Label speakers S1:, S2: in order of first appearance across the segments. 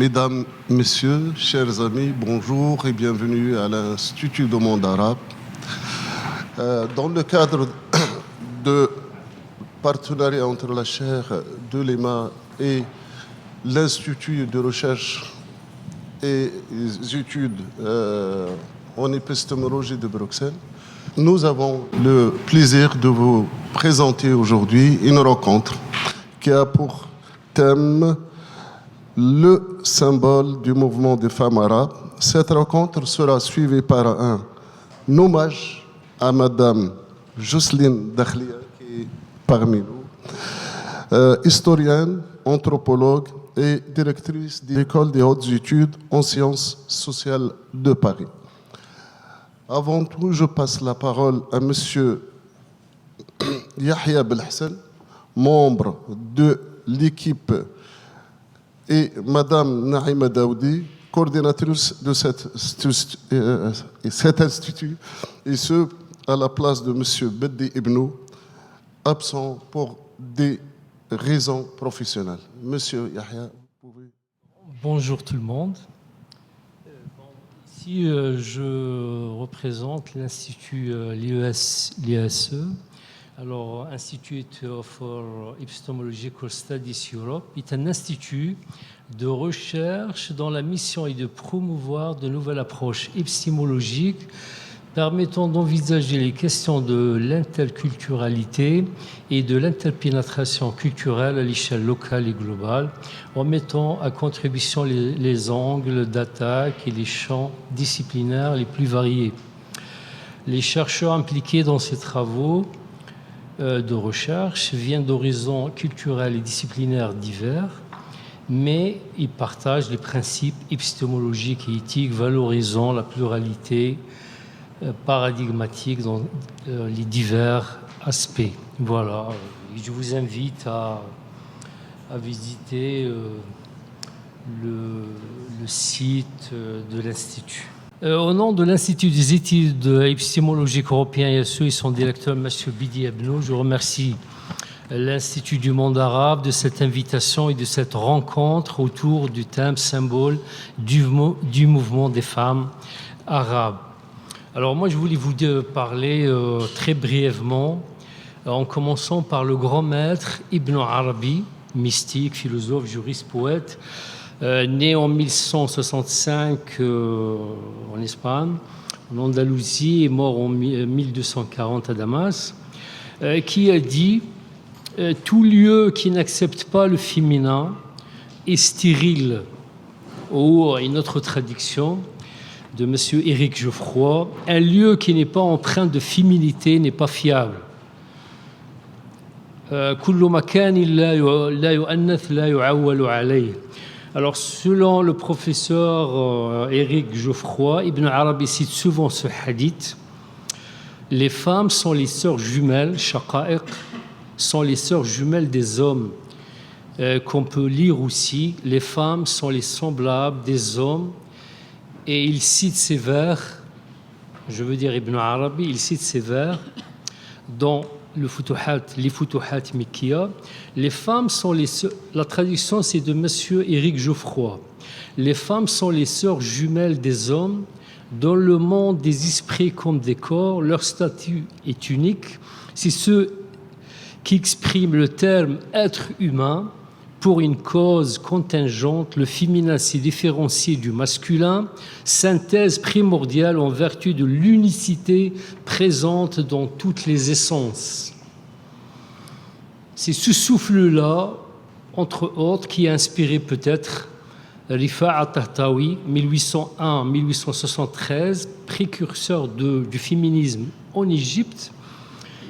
S1: Mesdames, Messieurs, chers amis, bonjour et bienvenue à l'Institut du monde arabe. Dans le cadre de partenariat entre la chaire de l'EMA et l'Institut de recherche et études en épistémologie de Bruxelles, nous avons le plaisir de vous présenter aujourd'hui une rencontre qui a pour thème le symbole du mouvement des femmes arabes. Cette rencontre sera suivie par un hommage à Madame Jocelyne Dakhlia, qui est parmi nous, historienne, anthropologue et directrice de l'École des hautes études en sciences sociales de Paris. Avant tout, je passe la parole à Monsieur Yahya Belhassan, membre de l'équipe, et Madame Naïma Daoudi, coordinatrice de cet institut, et ce, à la place de Monsieur Beddi Ibnou, absent pour des raisons professionnelles. Monsieur Yahya, vous pouvez...
S2: Bonjour tout le monde. Ici, je représente l'Institut l'IESE. Alors, Institute for Epistemological Studies Europe est un institut de recherche dont la mission est de promouvoir de nouvelles approches épistémologiques permettant d'envisager les questions de l'interculturalité et de l'interpénétration culturelle à l'échelle locale et globale, en mettant à contribution les angles d'attaque et les champs disciplinaires les plus variés. Les chercheurs impliqués dans ces travaux de recherche viennent d'horizons culturels et disciplinaires divers, mais ils partagent les principes épistémologiques et éthiques valorisant la pluralité paradigmatique dans les divers aspects. Voilà, je vous invite à visiter le site de l'Institut. Au nom de l'Institut des études épistémologiques européens ISE et son directeur, M. Beddi Ibnou, je remercie l'Institut du monde arabe de cette invitation et de cette rencontre autour du thème symbole du mouvement des femmes arabes. Alors moi, je voulais vous parler très brièvement, en commençant par le grand maître Ibn Arabi, mystique, philosophe, juriste, poète, né en 1165 en Espagne, en Andalousie, et mort en 1240 à Damas, qui a dit « Tout lieu qui n'accepte pas le féminin est stérile », ou une autre traduction de M. Éric Geoffroy, « Un lieu qui n'est pas empreint de féminité n'est pas fiable ». Alors, selon le professeur Éric Geoffroy, Ibn Arabi cite souvent ce hadith. Les femmes sont les sœurs jumelles, shaqa'iq, sont les sœurs jumelles des hommes. Qu'on peut lire aussi, les femmes sont les semblables des hommes. Et il cite ces vers, je veux dire Ibn Arabi, il cite ces vers dans les Futuhat Mikkiya. Les femmes sont les sœurs, la traduction c'est de monsieur Éric Geoffroy. Les femmes sont les sœurs jumelles des hommes. Dans le monde des esprits comme des corps, leur statut est unique. C'est ceux qui expriment le terme être humain. Pour une cause contingente, le féminin s'est différencié du masculin, synthèse primordiale en vertu de l'unicité présente dans toutes les essences. C'est ce souffle-là, entre autres, qui a inspiré peut-être Rifa'a Tahtawi, 1801-1873, précurseur du féminisme en Égypte.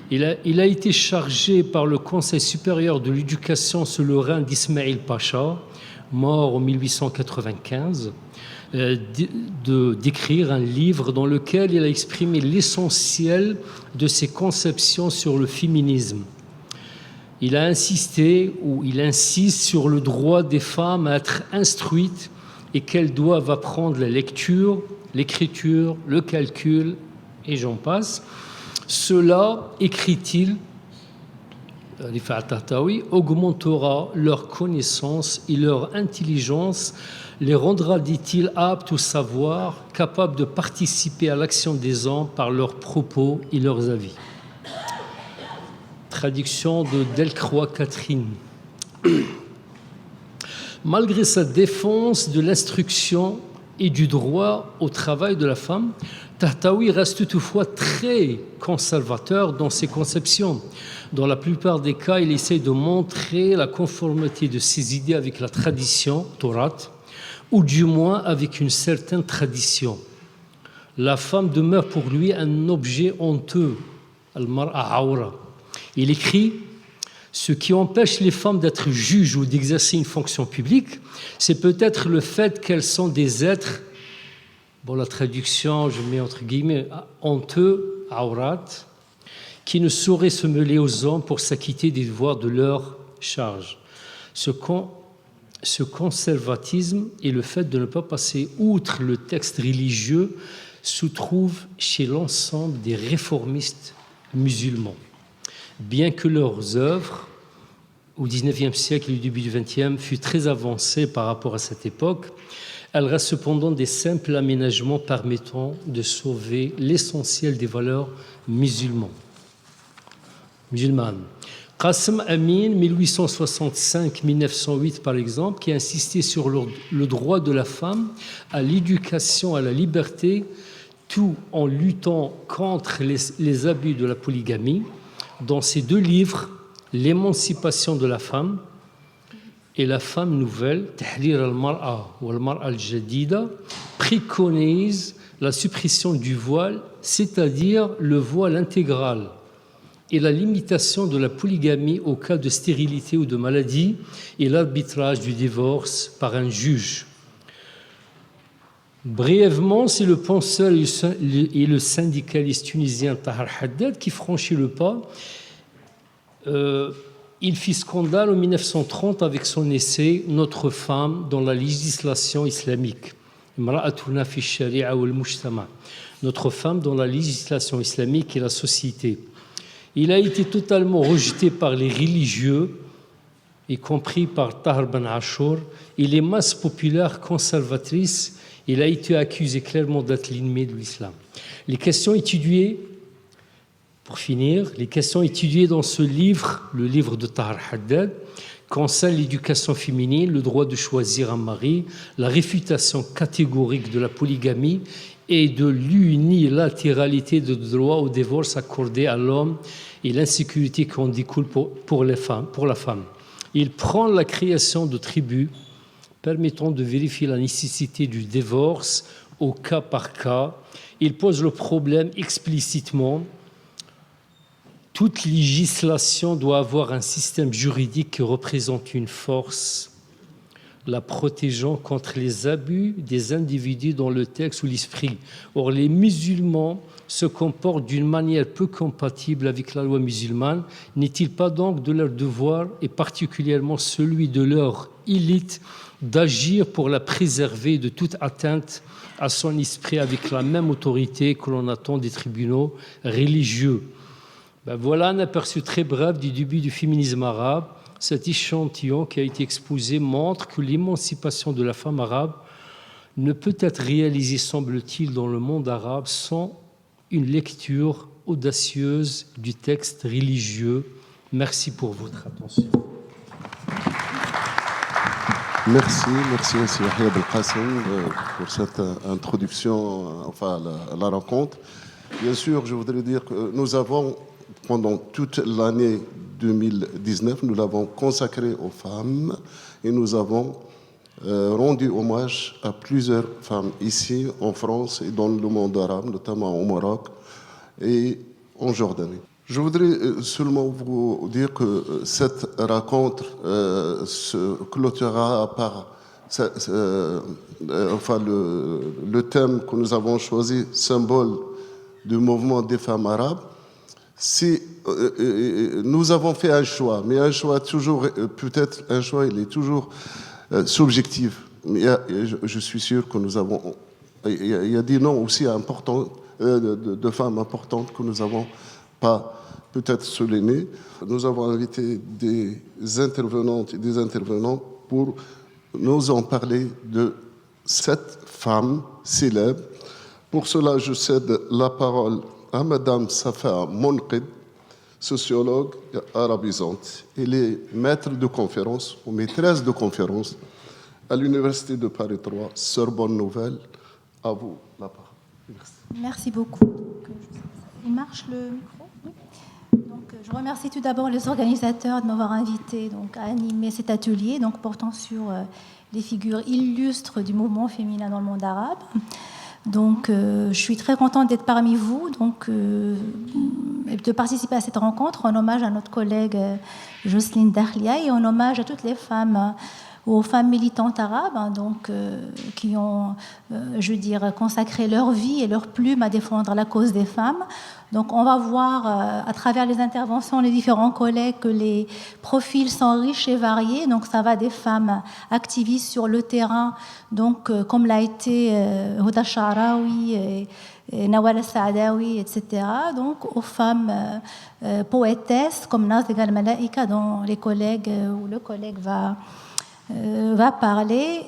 S2: Il a été chargé par le Conseil supérieur de l'éducation sous le règne d'Ismaïl Pacha, mort en 1895, d'écrire un livre dans lequel il a exprimé l'essentiel de ses conceptions sur le féminisme. Il a insisté, ou il insiste, sur le droit des femmes à être instruites et qu'elles doivent apprendre la lecture, l'écriture, le calcul, et j'en passe. Cela, écrit-il, Rifat Tahtawi, augmentera leur connaissance et leur intelligence, les rendra, dit-il, aptes au savoir, capables de participer à l'action des hommes par leurs propos et leurs avis. Traduction de Delcroix Catherine. Malgré sa défense de l'instruction et du droit au travail de la femme, Tahtawi reste toutefois très conservateur dans ses conceptions. Dans la plupart des cas, il essaie de montrer la conformité de ses idées avec la tradition, Torah, ou du moins avec une certaine tradition. La femme demeure pour lui un objet honteux, al-mar'a awra. Il écrit « Ce qui empêche les femmes d'être juges ou d'exercer une fonction publique, c'est peut-être le fait qu'elles sont des êtres, bon la traduction je mets entre guillemets, honteux, awrat, qui ne sauraient se mêler aux hommes pour s'acquitter des devoirs de leur charge. » Ce conservatisme et le fait de ne pas passer outre le texte religieux se trouvent chez l'ensemble des réformistes musulmans. Bien que leurs œuvres, au XIXe siècle et au début du XXe, fût très avancées par rapport à cette époque, elles restent cependant des simples aménagements permettant de sauver l'essentiel des valeurs musulmanes. Qasim Amin, 1865-1908 par exemple, qui a insisté sur le droit de la femme à l'éducation, à la liberté, tout en luttant contre les abus de la polygamie. Dans ses deux livres, L'émancipation de la femme et La femme nouvelle, Tahrir al-Mar'a ou al-Mar'a al-Jadida, préconise la suppression du voile, c'est-à-dire le voile intégral, et la limitation de la polygamie au cas de stérilité ou de maladie et l'arbitrage du divorce par un juge. Brièvement, c'est le penseur et le syndicaliste tunisien Tahar Haddad qui franchit le pas. Il fit scandale en 1930 avec son essai « Notre femme dans la législation islamique ». Imra'atuna fi sharia wal mujtama. Notre femme dans la législation islamique et la société. Il a été totalement rejeté par les religieux, y compris par Tahar Ben Achour, et les masses populaires conservatrices. Il a été accusé clairement d'être l'ennemi de l'islam. Les questions étudiées, pour finir, les questions étudiées dans ce livre, le livre de Tahar Haddad, concernent l'éducation féminine, le droit de choisir un mari, la réfutation catégorique de la polygamie et de l'unilatéralité de droit au divorce accordé à l'homme et l'insécurité qui en découle pour la femme. Il prend la création de tribus permettant de vérifier la nécessité du divorce au cas par cas. Il pose le problème explicitement. Toute législation doit avoir un système juridique qui représente une force, la protégeant contre les abus des individus dans le texte ou l'esprit. Or, les musulmans se comportent d'une manière peu compatible avec la loi musulmane. N'est-il pas donc de leur devoir, et particulièrement celui de leur élite, d'agir pour la préserver de toute atteinte à son esprit avec la même autorité que l'on attend des tribunaux religieux? Voilà un aperçu très bref du début du féminisme arabe. Cet échantillon qui a été exposé montre que l'émancipation de la femme arabe ne peut être réalisée, semble-t-il, dans le monde arabe sans une lecture audacieuse du texte religieux. Merci pour votre attention.
S1: Merci M. Yahya Belkacem pour cette introduction à la rencontre. Bien sûr, je voudrais dire que nous avons, pendant toute l'année 2019, nous l'avons consacré aux femmes et nous avons rendu hommage à plusieurs femmes ici en France et dans le monde arabe, notamment au Maroc et en Jordanie. Je voudrais seulement vous dire que cette rencontre se clôturera par le thème que nous avons choisi, symbole du mouvement des femmes arabes. Si nous avons fait un choix, mais un choix toujours, peut-être un choix, il est toujours subjectif. Mais je suis sûr que nous avons, il y a des noms aussi importants, de femmes importantes que nous n'avons pas peut-être souligner. Nous avons invité des intervenantes et des intervenants pour nous en parler de cette femme célèbre. Pour cela, je cède la parole à Madame Safa Monqid, sociologue et arabisante. Elle est maître de conférence ou maîtresse de conférence à l'Université de Paris 3, Sorbonne Nouvelle. À vous la parole. Merci.
S3: Merci beaucoup. Il marche le micro? Oui. Donc, je remercie tout d'abord les organisateurs de m'avoir invité donc, à animer cet atelier donc, portant sur les figures illustres du mouvement féminin dans le monde arabe. Donc, je suis très contente d'être parmi vous donc, et de participer à cette rencontre en hommage à notre collègue Jocelyne Dakhlia et en hommage à toutes les femmes aux femmes militantes arabes donc, qui ont, je veux dire, consacré leur vie et leur plume à défendre la cause des femmes. Donc on va voir à travers les interventions des différents collègues que les profils sont riches et variés. Donc ça va des femmes activistes sur le terrain, donc, comme l'a été Huda Sha'rawi et Nawal Saadawi, etc. Donc aux femmes poétesses comme Nazig al-Malaika dont les collègues ou le collègue va parler,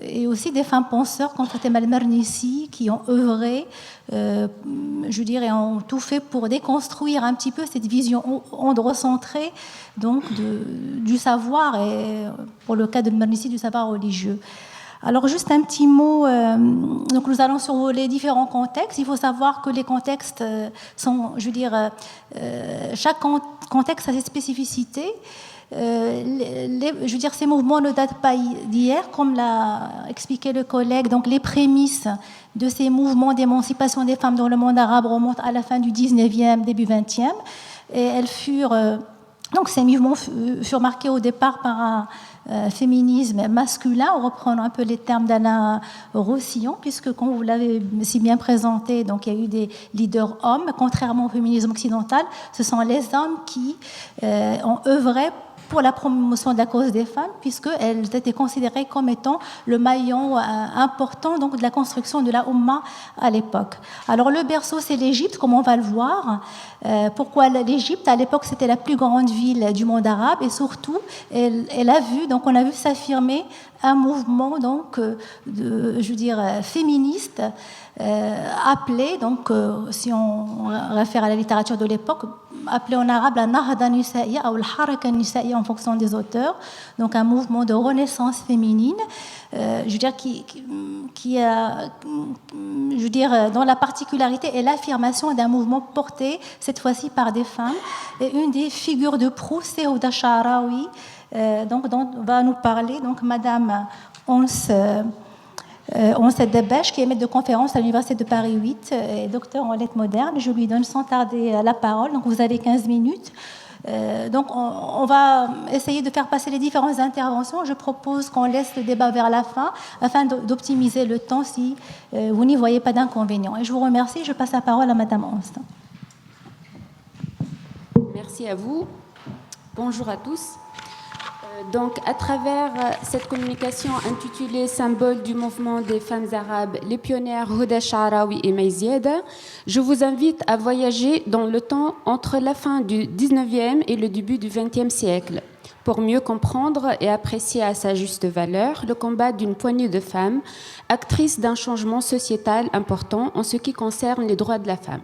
S3: et aussi des femmes penseurs comme Fatima al-Mernissi qui ont œuvré, je dirais, ont tout fait pour déconstruire un petit peu cette vision androcentrée donc du savoir, et pour le cas de al-Mernissi, du savoir religieux. Alors juste un petit mot, donc nous allons survoler différents contextes. Il faut savoir que les contextes sont, je veux dire, chaque contexte a ses spécificités. Je veux dire, ces mouvements ne datent pas d'hier, comme l'a expliqué le collègue. Donc, les prémices de ces mouvements d'émancipation des femmes dans le monde arabe remontent à la fin du 19e, début 20e. Et elles furent, donc, ces mouvements furent marqués au départ par un féminisme masculin, en reprenant un peu les termes d'Alain Roussillon, puisque, comme vous l'avez si bien présenté, donc, il y a eu des leaders hommes. Contrairement au féminisme occidental, ce sont les hommes qui ont œuvré pour la promotion de la cause des femmes, puisqu'elles étaient considérées comme étant le maillon important donc, de la construction de la Oumma à l'époque. Alors le berceau, c'est l'Égypte, comme on va le voir. Pourquoi l'Égypte? À l'époque, c'était la plus grande ville du monde arabe, et surtout, elle a vu, donc on a vu s'affirmer un mouvement donc, je veux dire, féministe, appelé, donc, si on réfère à la littérature de l'époque, appelé en arabe la Nahda Nisaiya ou la Haraka Nisaiya en fonction des auteurs, donc un mouvement de renaissance féminine, je veux dire, qui a, je veux dire, dont la particularité est l'affirmation d'un mouvement porté, cette fois-ci par des femmes. Et une des figures de proue, c'est Huda Sha'rawi, donc, dont va nous parler donc, Madame Ons Debesh, qui est maître de conférence à l'Université de Paris 8 et docteur en lettres modernes. Je lui donne sans tarder la parole, donc vous avez 15 minutes. Donc on va essayer de faire passer les différentes interventions. Je propose qu'on laisse le débat vers la fin afin d'optimiser le temps si vous n'y voyez pas d'inconvénient. Et je vous remercie, je passe la parole à Madame Ons.
S4: Merci à vous. Bonjour à tous. Donc, à travers cette communication intitulée « Symbole du mouvement des femmes arabes, les pionnières Huda Sha'rawi et Maïziada », je vous invite à voyager dans le temps entre la fin du 19e et le début du 20e siècle pour mieux comprendre et apprécier à sa juste valeur le combat d'une poignée de femmes, actrices d'un changement sociétal important en ce qui concerne les droits de la femme.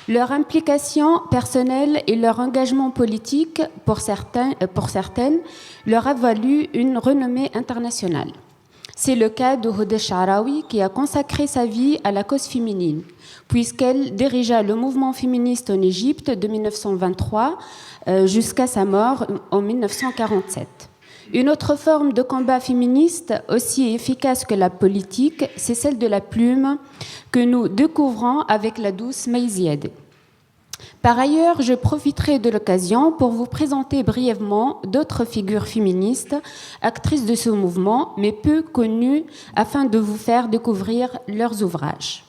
S4: Leur implication personnelle et leur engagement politique, pour certaines, leur a valu une renommée internationale. C'est le cas de Huda Sha'rawi, qui a consacré sa vie à la cause féminine, puisqu'elle dirigea le mouvement féministe en Égypte de 1923 jusqu'à sa mort en 1947. Une autre forme de combat féministe aussi efficace que la politique, c'est celle de la plume que nous découvrons avec la douce Maïziada. Par ailleurs, je profiterai de l'occasion pour vous présenter brièvement d'autres figures féministes, actrices de ce mouvement, mais peu connues, afin de vous faire découvrir leurs ouvrages.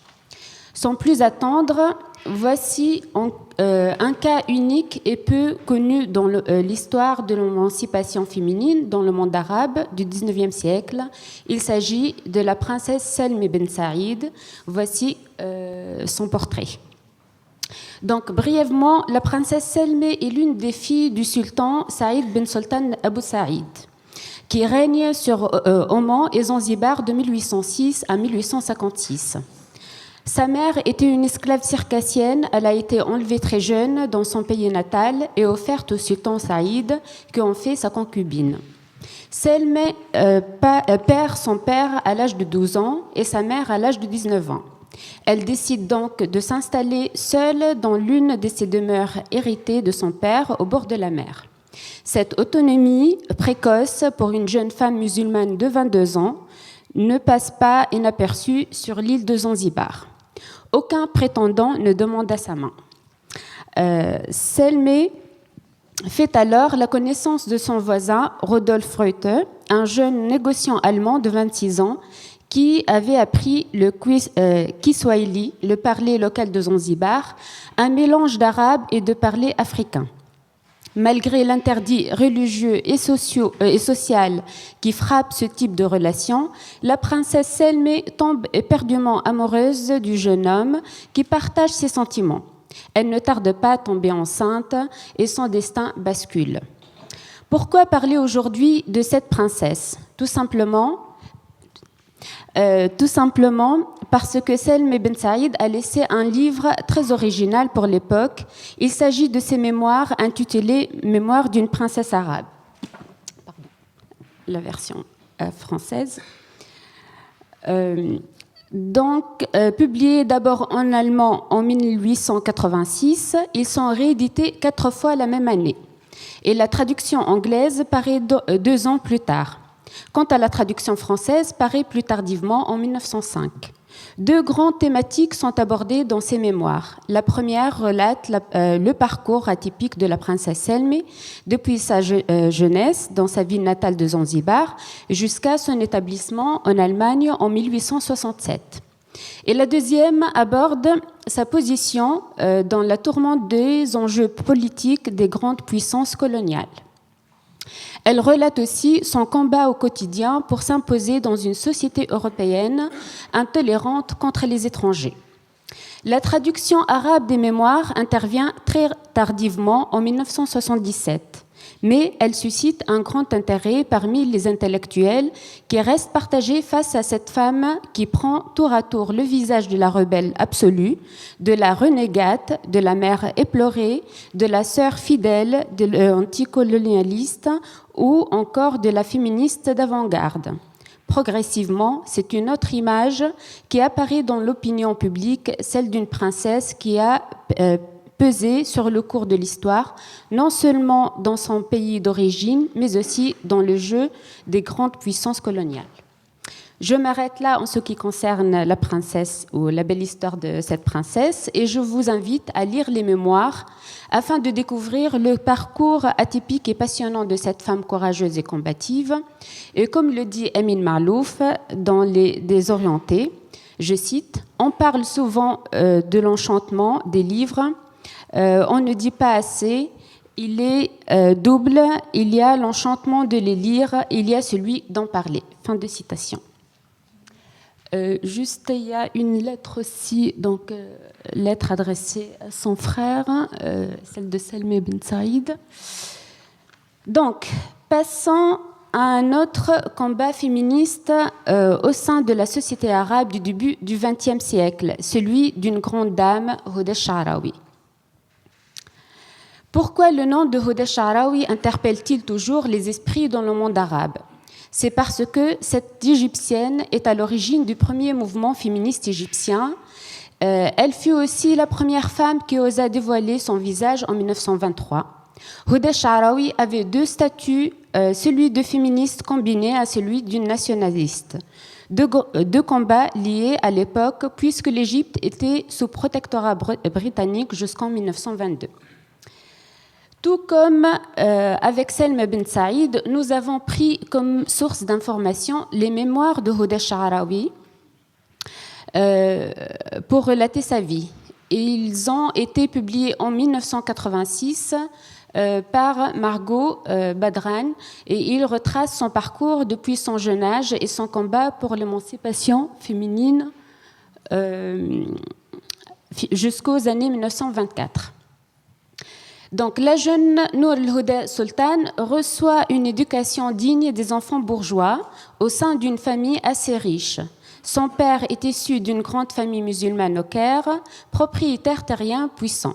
S4: Sans plus attendre, voici un cas unique et peu connu dans l'histoire de l'émancipation féminine dans le monde arabe du XIXe siècle. Il s'agit de la princesse Salm ibn Saïd. Voici son portrait. Donc, brièvement, la princesse Selmé est l'une des filles du sultan Saïd bin Sultan Abu Saïd, qui règne sur Oman et Zanzibar de 1806 à 1856. Sa mère était une esclave circassienne. Elle a été enlevée très jeune dans son pays natal et offerte au sultan Saïd, qui en fait sa concubine. Selmé perd son père à l'âge de 12 ans et sa mère à l'âge de 19 ans. Elle décide donc de s'installer seule dans l'une de ses demeures héritées de son père au bord de la mer. Cette autonomie précoce pour une jeune femme musulmane de 22 ans ne passe pas inaperçue sur l'île de Zanzibar. Aucun prétendant ne demande à sa main. Selmé fait alors la connaissance de son voisin Rodolphe Reuter, un jeune négociant allemand de 26 ans qui avait appris le Kiswahili, le parler local de Zanzibar, un mélange d'arabe et de parler africain. Malgré l'interdit religieux et social qui frappe ce type de relation, la princesse Selmé tombe éperdument amoureuse du jeune homme qui partage ses sentiments. Elle ne tarde pas à tomber enceinte et son destin bascule. Pourquoi parler aujourd'hui de cette princesse ? Tout simplement parce que Selmé bin Saïd a laissé un livre très original pour l'époque. Il s'agit de ses mémoires intitulées « Mémoires d'une princesse arabe ». Pardon, la version française. Publiés d'abord en allemand en 1886, ils sont réédités 4 fois la même année. Et la traduction anglaise paraît 2 ans plus tard. Quant à la traduction française, paraît plus tardivement en 1905. 2 grandes thématiques sont abordées dans ces mémoires. La première relate le parcours atypique de la princesse Selmé depuis sa jeunesse dans sa ville natale de Zanzibar jusqu'à son établissement en Allemagne en 1867. Et la deuxième aborde sa position dans la tourmente des enjeux politiques des grandes puissances coloniales. Elle relate aussi son combat au quotidien pour s'imposer dans une société européenne intolérante contre les étrangers. La traduction arabe des mémoires intervient très tardivement en 1977, mais elle suscite un grand intérêt parmi les intellectuels qui restent partagés face à cette femme qui prend tour à tour le visage de la rebelle absolue, de la renégate, de la mère éplorée, de la sœur fidèle, de l'anticolonialiste ou encore de la féministe d'avant-garde. Progressivement, c'est une autre image qui apparaît dans l'opinion publique, celle d'une princesse qui a pesé sur le cours de l'histoire, non seulement dans son pays d'origine, mais aussi dans le jeu des grandes puissances coloniales. Je m'arrête là en ce qui concerne la princesse ou la belle histoire de cette princesse et je vous invite à lire les mémoires afin de découvrir le parcours atypique et passionnant de cette femme courageuse et combative. Et comme le dit Amin Maalouf dans Les Désorientés, je cite, « On parle souvent de l'enchantement des livres, on ne dit pas assez, il est double, il y a l'enchantement de les lire, il y a celui d'en parler. » Fin de citation. Juste, il y a une lettre aussi, donc lettre adressée à son frère, celle de Selmé bin Saïd. Donc, passons à un autre combat féministe au sein de la société arabe du début du XXe siècle, celui d'une grande dame, Huda Sha'rawi. Pourquoi le nom de Huda Sha'rawi interpelle-t-il toujours les esprits dans le monde arabe ? C'est parce que cette Égyptienne est à l'origine du premier mouvement féministe égyptien. Elle fut aussi la première femme qui osa dévoiler son visage en 1923. Huda Sha'rawi avait 2 statuts, celui de féministe combiné à celui d'une nationaliste. Deux combats liés à l'époque puisque l'Égypte était sous protectorat britannique jusqu'en 1922. Tout comme avec Selmé bin Saïd, nous avons pris comme source d'information les mémoires de Huda Sha'rawi pour relater sa vie. Et ils ont été publiés en 1986 par Margot Badran et ils retracent son parcours depuis son jeune âge et son combat pour l'émancipation féminine jusqu'aux années 1924. Donc, la jeune Nour el-Huda Sultan reçoit une éducation digne des enfants bourgeois au sein d'une famille assez riche. Son père est issu d'une grande famille musulmane au Caire, propriétaire terrien puissant.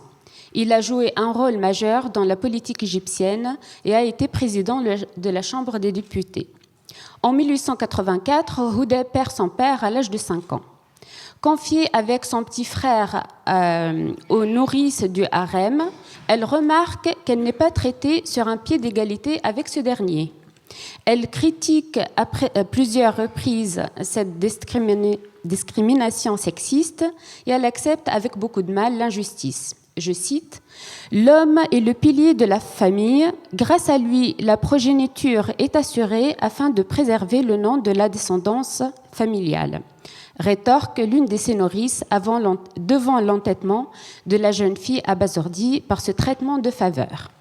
S4: Il a joué un rôle majeur dans la politique égyptienne et a été président de la Chambre des députés. En 1884, Huda perd son père à l'âge de 5 ans. Confiée avec son petit frère aux nourrices du harem, elle remarque qu'elle n'est pas traitée sur un pied d'égalité avec ce dernier. Elle critique à plusieurs reprises cette discrimination sexiste et elle accepte avec beaucoup de mal l'injustice. Je cite, « L'homme est le pilier de la famille. Grâce à lui, la progéniture est assurée afin de préserver le nom de la descendance familiale. » Rétorque l'une de ses nourrices devant l'entêtement de la jeune fille abasourdie par ce traitement de faveur.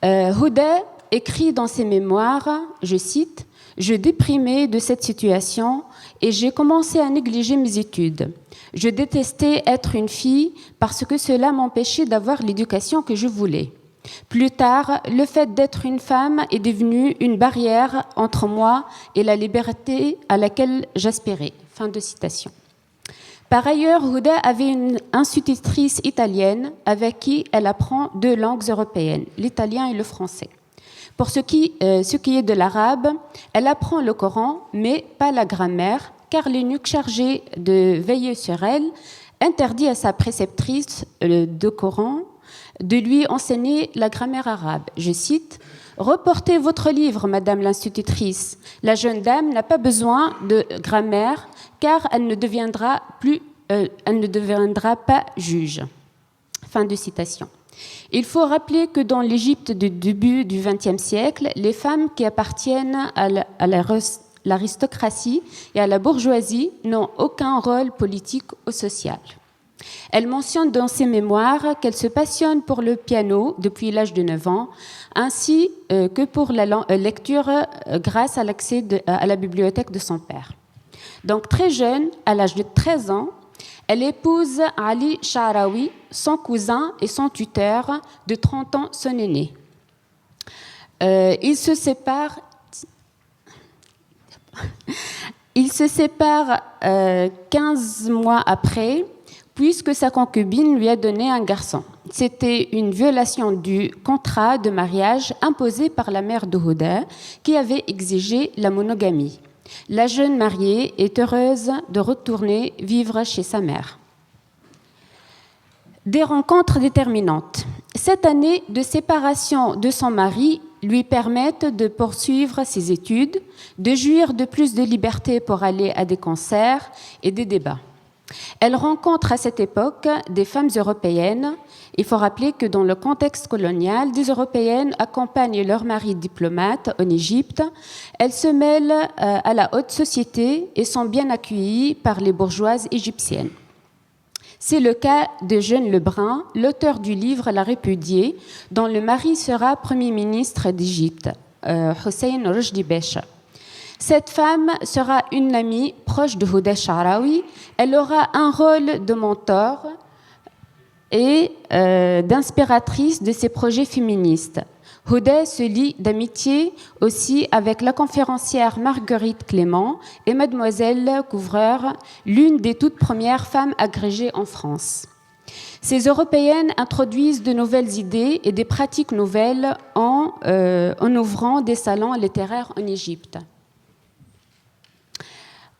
S4: Huda écrit dans ses mémoires, je cite, « Je déprimais de cette situation et j'ai commencé à négliger mes études. Je détestais être une fille parce que cela m'empêchait d'avoir l'éducation que je voulais. Plus tard, le fait d'être une femme est devenu une barrière entre moi et la liberté à laquelle j'aspirais. » Fin de citation. Par ailleurs, Huda avait une institutrice italienne avec qui elle apprend 2 langues européennes, l'italien et le français. Pour ce qui est de l'arabe, elle apprend le Coran, mais pas la grammaire, car l'eunuque chargé de veiller sur elle interdit à sa préceptrice de Coran de lui enseigner la grammaire arabe. Je cite, « Reportez votre livre, Madame l'institutrice. La jeune dame n'a pas besoin de grammaire car elle ne deviendra pas juge. » Fin de citation. Il faut rappeler que dans l'Égypte du début du XXe siècle, les femmes qui appartiennent à l'aristocratie et à la bourgeoisie n'ont aucun rôle politique ou social. Elle mentionne dans ses mémoires qu'elle se passionne pour le piano depuis l'âge de 9 ans, ainsi que pour la lecture grâce à l'accès à la bibliothèque de son père. Donc très jeune, à l'âge de 13 ans, elle épouse Ali Sha'rawi, son cousin et son tuteur, de 30 ans, son aîné. Ils se séparent 15 mois après, puisque sa concubine lui a donné un garçon. C'était une violation du contrat de mariage imposé par la mère de Huda, qui avait exigé la monogamie. La jeune mariée est heureuse de retourner vivre chez sa mère. Des rencontres déterminantes. Cette année de séparation de son mari lui permettent de poursuivre ses études, de jouir de plus de liberté pour aller à des concerts et des débats. Elle rencontre à cette époque des femmes européennes. Il faut rappeler que dans le contexte colonial, des Européennes accompagnent leurs maris diplomates en Égypte. Elles se mêlent à la haute société et sont bien accueillies par les bourgeoises égyptiennes. C'est le cas de Jeanne Lebrun, l'auteur du livre La répudiée, dont le mari sera Premier ministre d'Égypte, Hussein Rojdi Besha. Cette femme sera une amie proche de Huda Sha'rawi. Elle aura un rôle de mentor et d'inspiratrice de ses projets féministes. Huda se lie d'amitié aussi avec la conférencière Marguerite Clément et Mademoiselle Couvreur, l'une des toutes premières femmes agrégées en France. Ces Européennes introduisent de nouvelles idées et des pratiques nouvelles en ouvrant des salons littéraires en Égypte.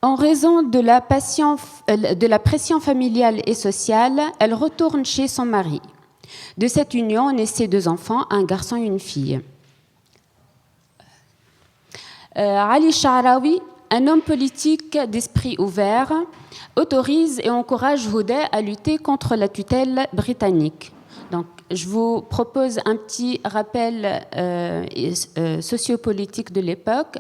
S4: En raison de la pression familiale et sociale, elle retourne chez son mari. De cette union naissent 2 enfants, un garçon et une fille. Ali Sha'rawi, un homme politique d'esprit ouvert, autorise et encourage Huda à lutter contre la tutelle britannique. Donc, je vous propose un petit rappel sociopolitique de l'époque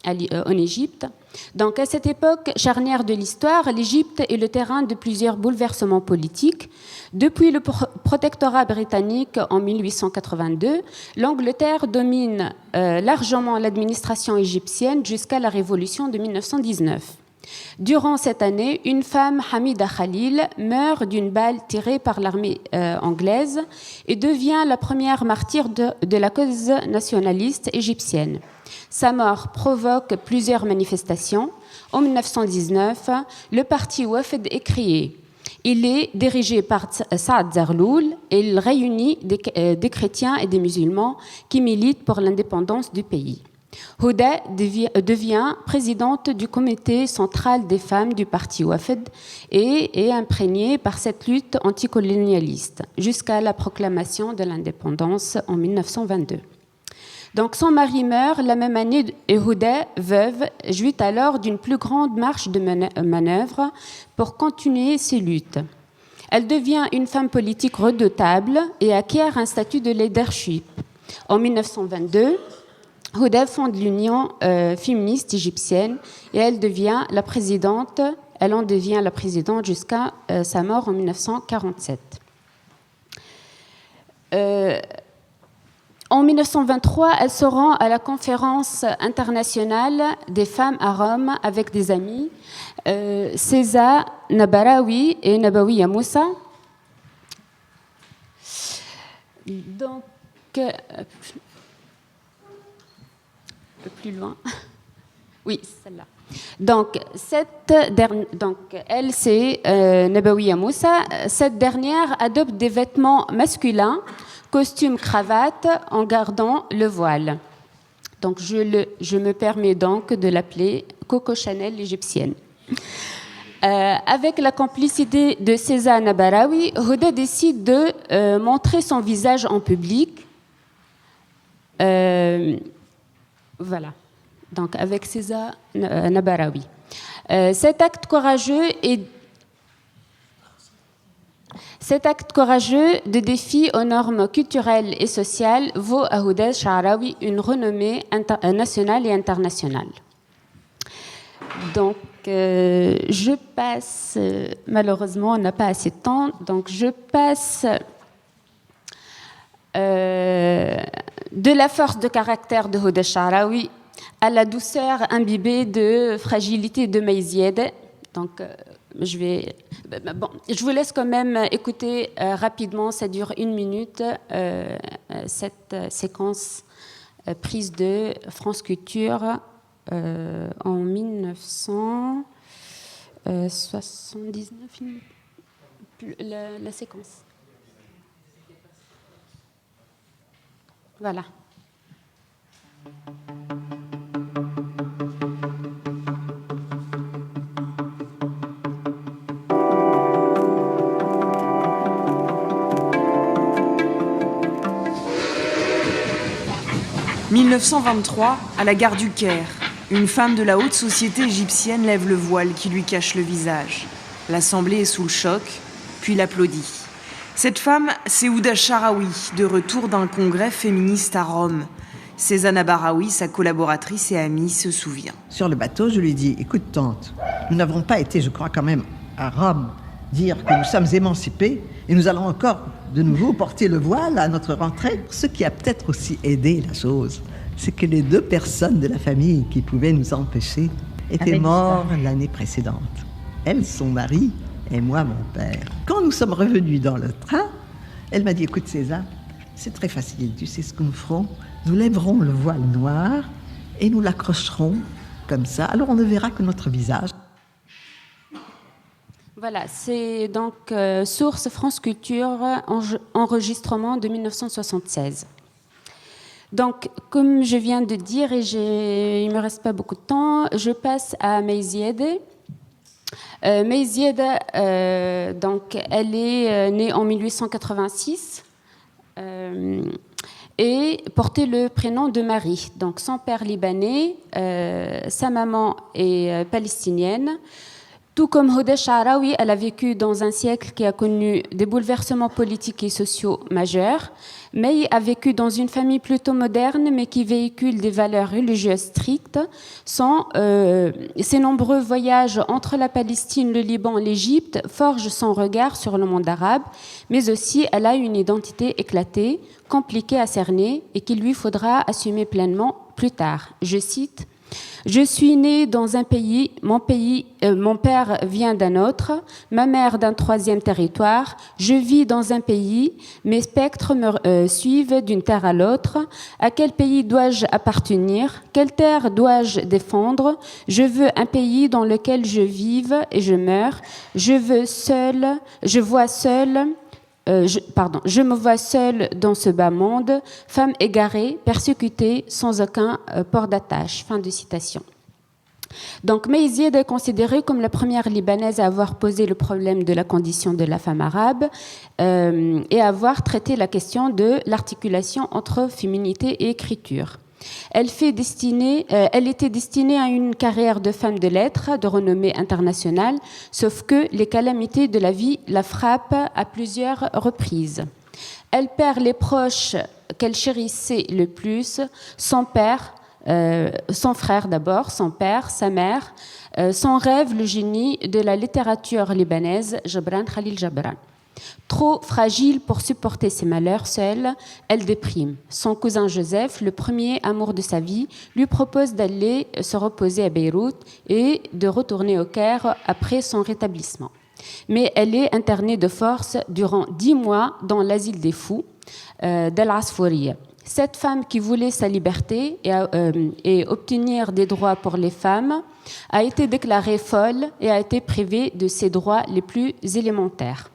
S4: en Égypte. Donc, à cette époque charnière de l'histoire, l'Égypte est le terrain de plusieurs bouleversements politiques. Depuis le protectorat britannique en 1882, l'Angleterre domine largement l'administration égyptienne jusqu'à la révolution de 1919. Durant cette année, une femme, Hamida Khalil, meurt d'une balle tirée par l'armée anglaise et devient la première martyre de la cause nationaliste égyptienne. Sa mort provoque plusieurs manifestations. En 1919, le parti Wafd est créé. Il est dirigé par Saad Zarloul et il réunit des chrétiens et des musulmans qui militent pour l'indépendance du pays. Houda devient présidente du comité central des femmes du parti Wafd et est imprégnée par cette lutte anticolonialiste jusqu'à la proclamation de l'indépendance en 1922. Donc son mari meurt la même année et Houda, veuve, jouit alors d'une plus grande marge de manœuvre pour continuer ses luttes. Elle devient une femme politique redoutable et acquiert un statut de leadership. En 1922, Houda fonde l'Union féministe égyptienne et elle en devient la présidente jusqu'à sa mort en 1947. En 1923, elle se rend à la conférence internationale des femmes à Rome avec des amis, César Nabarawi et Nabawiya Moussa. Donc, un peu plus loin. Oui, celle-là. Donc, elle, c'est Nabawiya Moussa. Cette dernière adopte des vêtements masculins, costume, cravate, en gardant le voile. Donc, je me permets donc de l'appeler Coco Chanel égyptienne. Avec la complicité de César Nabarawi, Houda décide de montrer son visage en public. Voilà. Donc, avec César Nabarawi. Cet acte courageux de défi aux normes culturelles et sociales vaut à Houda Sha'rawi une renommée nationale et internationale. Donc, je passe, malheureusement, on n'a pas assez de temps, donc je passe de la force de caractère de Houda Sha'rawi à la douceur imbibée de fragilité de Maïzied. Donc, je vous laisse quand même écouter rapidement, ça dure 1 minute, cette séquence prise de France Culture en 1979, la séquence. Voilà.
S5: « 1923, à la gare du Caire, une femme de la haute société égyptienne lève le voile qui lui cache le visage. L'assemblée est sous le choc, puis l'applaudit. Cette femme, c'est Houda Sha'rawi, de retour d'un congrès féministe à Rome. César Nabarawi, sa collaboratrice et amie, se souvient.
S6: Sur le bateau, je lui dis, écoute tante, nous n'avons pas été, je crois quand même, à Rome, dire que nous sommes émancipés et nous allons encore de nouveau porter le voile à notre rentrée. Ce qui a peut-être aussi aidé la chose, c'est que les 2 personnes de la famille qui pouvaient nous empêcher étaient morts l'année précédente. Elle, son mari, et moi, mon père. Quand nous sommes revenus dans le train, elle m'a dit, écoute César, c'est très facile, tu sais ce que nous ferons? Nous lèverons le voile noir et nous l'accrocherons comme ça, alors on ne verra que notre visage.
S4: Voilà, c'est donc source France Culture, enregistrement de 1976. Donc, comme je viens de dire, et il ne me reste pas beaucoup de temps, je passe à Maïzied. Maïzied, donc, elle est née en 1886 et portait le prénom de Marie. Donc, son père libanais, sa maman est palestinienne. Tout comme Houda Sha'rawi, elle a vécu dans un siècle qui a connu des bouleversements politiques et sociaux majeurs. May a vécu dans une famille plutôt moderne, mais qui véhicule des valeurs religieuses strictes. Ses nombreux voyages entre la Palestine, le Liban et l'Égypte forgent son regard sur le monde arabe, mais aussi elle a une identité éclatée, compliquée à cerner et qu'il lui faudra assumer pleinement plus tard. Je cite: Je suis née dans un pays, mon père vient d'un autre, ma mère d'un troisième territoire, je vis dans un pays, mes spectres me suivent d'une terre à l'autre. À quel pays dois-je appartenir? Quelle terre dois-je défendre? Je veux un pays dans lequel je vive et je meurs. Je me vois seule dans ce bas monde, femme égarée, persécutée, sans aucun port d'attache. Fin de citation. Donc, Mayzied est considérée comme la première Libanaise à avoir posé le problème de la condition de la femme arabe et à avoir traité la question de l'articulation entre féminité et écriture. Elle était destinée à une carrière de femme de lettres de renommée internationale, sauf que les calamités de la vie la frappent à plusieurs reprises. Elle perd les proches qu'elle chérissait le plus, son frère d'abord, son père, sa mère, son rêve, le génie de la littérature libanaise, Jabran Khalil Jabran. Trop fragile pour supporter ses malheurs seule, elle déprime. Son cousin Joseph, le premier amour de sa vie, lui propose d'aller se reposer à Beyrouth et de retourner au Caire après son rétablissement. Mais elle est internée de force durant 10 mois dans l'asile des fous d'Al Asfouriya. Cette femme qui voulait sa liberté et obtenir des droits pour les femmes a été déclarée folle et a été privée de ses droits les plus élémentaires.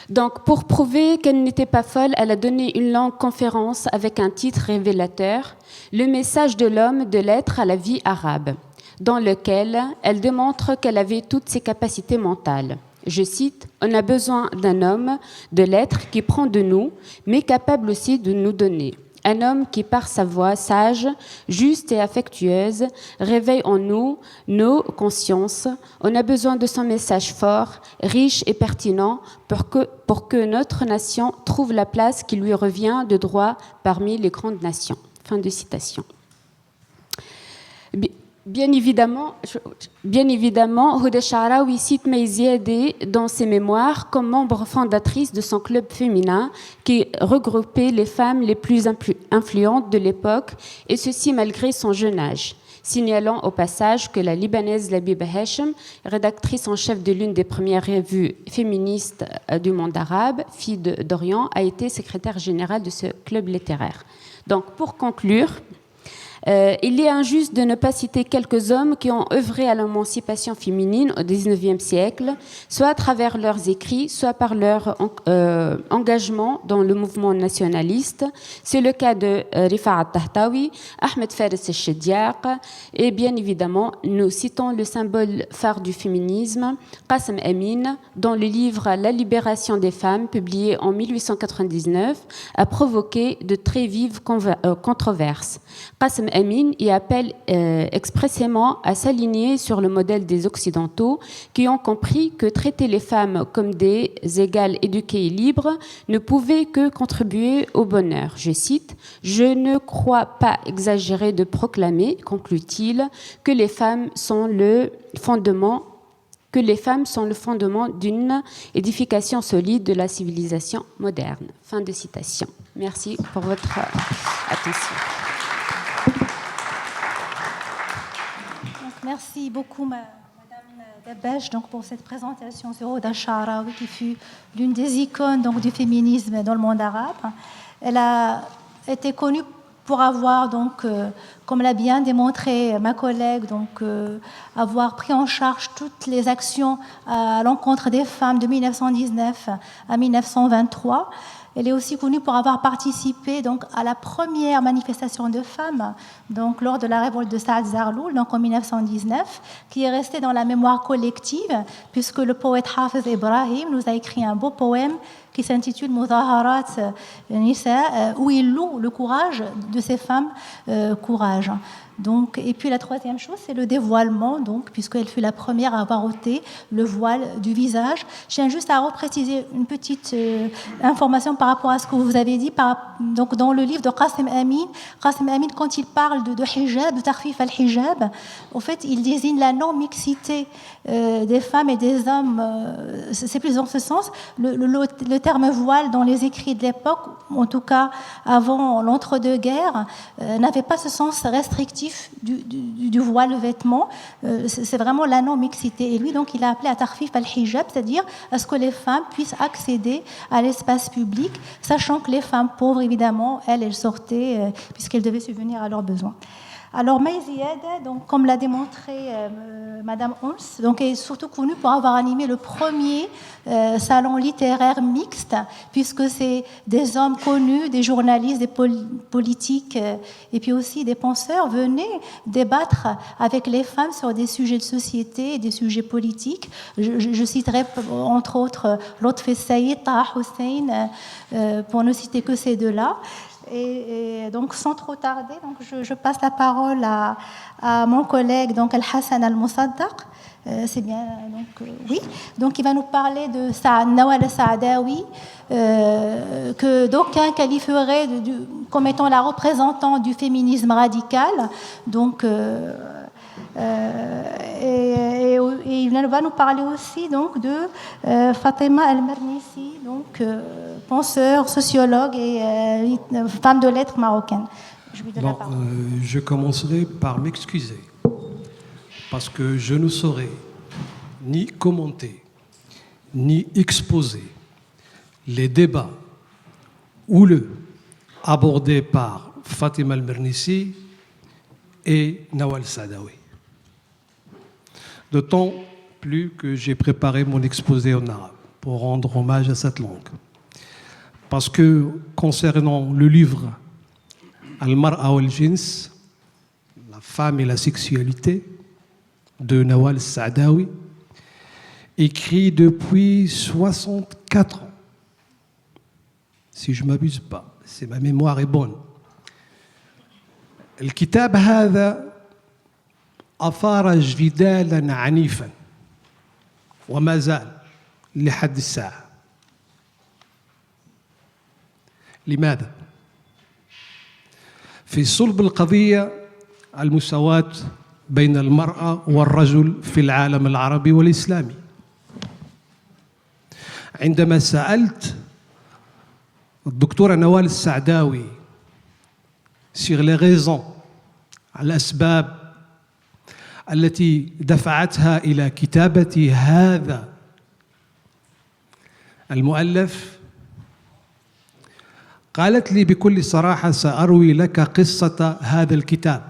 S4: Donc, pour prouver qu'elle n'était pas folle, elle a donné une longue conférence avec un titre révélateur, « Le message de l'homme de l'être à la vie arabe », dans lequel elle démontre qu'elle avait toutes ses capacités mentales. Je cite, « On a besoin d'un homme de l'être qui prend de nous, mais capable aussi de nous donner. Un homme qui, par sa voix sage, juste et affectueuse, réveille en nous nos consciences. On a besoin de son message fort, riche et pertinent pour que notre nation trouve la place qui lui revient de droit parmi les grandes nations. » Fin de citation. Bien évidemment, Huda Sha'rawi cite Mayzied dans ses mémoires comme membre fondatrice de son club féminin qui regroupait les femmes les plus influentes de l'époque, et ceci malgré son jeune âge. Signalant au passage que la Libanaise Labiba Hachem, rédactrice en chef de l'une des premières revues féministes du monde arabe, Fille d'Orient, a été secrétaire générale de ce club littéraire. Donc, pour conclure, il est injuste de ne pas citer quelques hommes qui ont œuvré à l'émancipation féminine au XIXe siècle, soit à travers leurs écrits, soit par leur engagement dans le mouvement nationaliste. C'est le cas de Rifa'at Tahtawi, Ahmed Fares el-Shediaq, et bien évidemment, nous citons le symbole phare du féminisme, Qassem Amin, dont le livre La libération des femmes, publié en 1899, a provoqué de très vives controverses. Qassem Amin y appelle expressément à s'aligner sur le modèle des Occidentaux qui ont compris que traiter les femmes comme des égales éduquées et libres ne pouvait que contribuer au bonheur. Je cite, « Je ne crois pas exagérer de proclamer, conclut-il, que les femmes sont le fondement d'une édification solide de la civilisation moderne. » Fin de citation. Merci pour votre attention.
S3: Merci beaucoup, Madame Dabbaj, pour cette présentation sur Huda Sha'rawi, qui fut l'une des icônes du féminisme dans le monde arabe. Elle a été connue pour avoir, comme l'a bien démontré ma collègue, avoir pris en charge toutes les actions à l'encontre des femmes de 1919 à 1923. Elle est aussi connue pour avoir participé à la première manifestation de femmes lors de la révolte de Saad Zarloul en 1919, qui est restée dans la mémoire collective, puisque le poète Hafiz Ibrahim nous a écrit un beau poème qui s'intitule Mudaharat Nisa, où il loue le courage de ces femmes, courage. Et puis la troisième chose, c'est le dévoilement, puisqu'elle fut la première à avoir ôté le voile du visage. Je tiens juste à repréciser une petite information par rapport à ce que vous avez dit. Dans le livre de Qassem Amin, quand il parle de hijab, de tarfif al-hijab, en fait, il désigne la non-mixité des femmes et des hommes. C'est plus dans ce sens. Le terme voile dans les écrits de l'époque, en tout cas avant l'entre-deux-guerres, n'avait pas ce sens restrictif du voile, le vêtement. C'est vraiment la non-mixité. Et lui, donc, il a appelé à tarfif al-hijab, c'est-à-dire à ce que les femmes puissent accéder à l'espace public, sachant que les femmes pauvres, évidemment, elles sortaient puisqu'elles devaient subvenir à leurs besoins. Alors, May Ziad, donc, comme l'a démontré Madame Ons, donc, est surtout connue pour avoir animé le premier salon littéraire mixte, puisque c'est des hommes connus, des journalistes, des politiques, et puis aussi des penseurs venaient débattre avec les femmes sur des sujets de société et des sujets politiques. Je citerai entre autres Lotfi Saïd, Taha Hussein, pour ne citer que ces deux-là. Et donc, sans trop tarder, donc je passe la parole à mon collègue, donc Al-Hassan Al-Mosaddaq. C'est bien, donc oui. Donc, il va nous parler de Nawal Saadawi, que d'aucuns qualifieraient comme étant la représentante du féminisme radical. Donc, et il va nous parler aussi donc de Fatima El-Mernissi, donc penseur, sociologue et femme de lettres marocaine. Je lui donne la parole.
S7: Je commencerai par m'excuser parce que je ne saurais ni commenter ni exposer les débats houleux abordés par Fatima El-Mernissi et Nawal Saadawi. D'autant plus que j'ai préparé mon exposé en arabe pour rendre hommage à cette langue. Parce que concernant le livre Al-Mar'a wal-Jins, la femme et la sexualité, de Nawal Saadawi, écrit depuis 64 ans, si je ne m'abuse pas, si ma mémoire est bonne. الكتاب هذا أثار جدالا عنيفا وما زال لحد الساعة. لماذا؟ في صلب القضية المساواة بين المرأة والرجل في العالم العربي والإسلامي. عندما سألت الدكتورة نوال السعداوي sur les raisons, الأسباب التي دفعتها إلى كتابة هذا المؤلف، قالت لي بكل صراحة: سأروي لك قصة هذا الكتاب.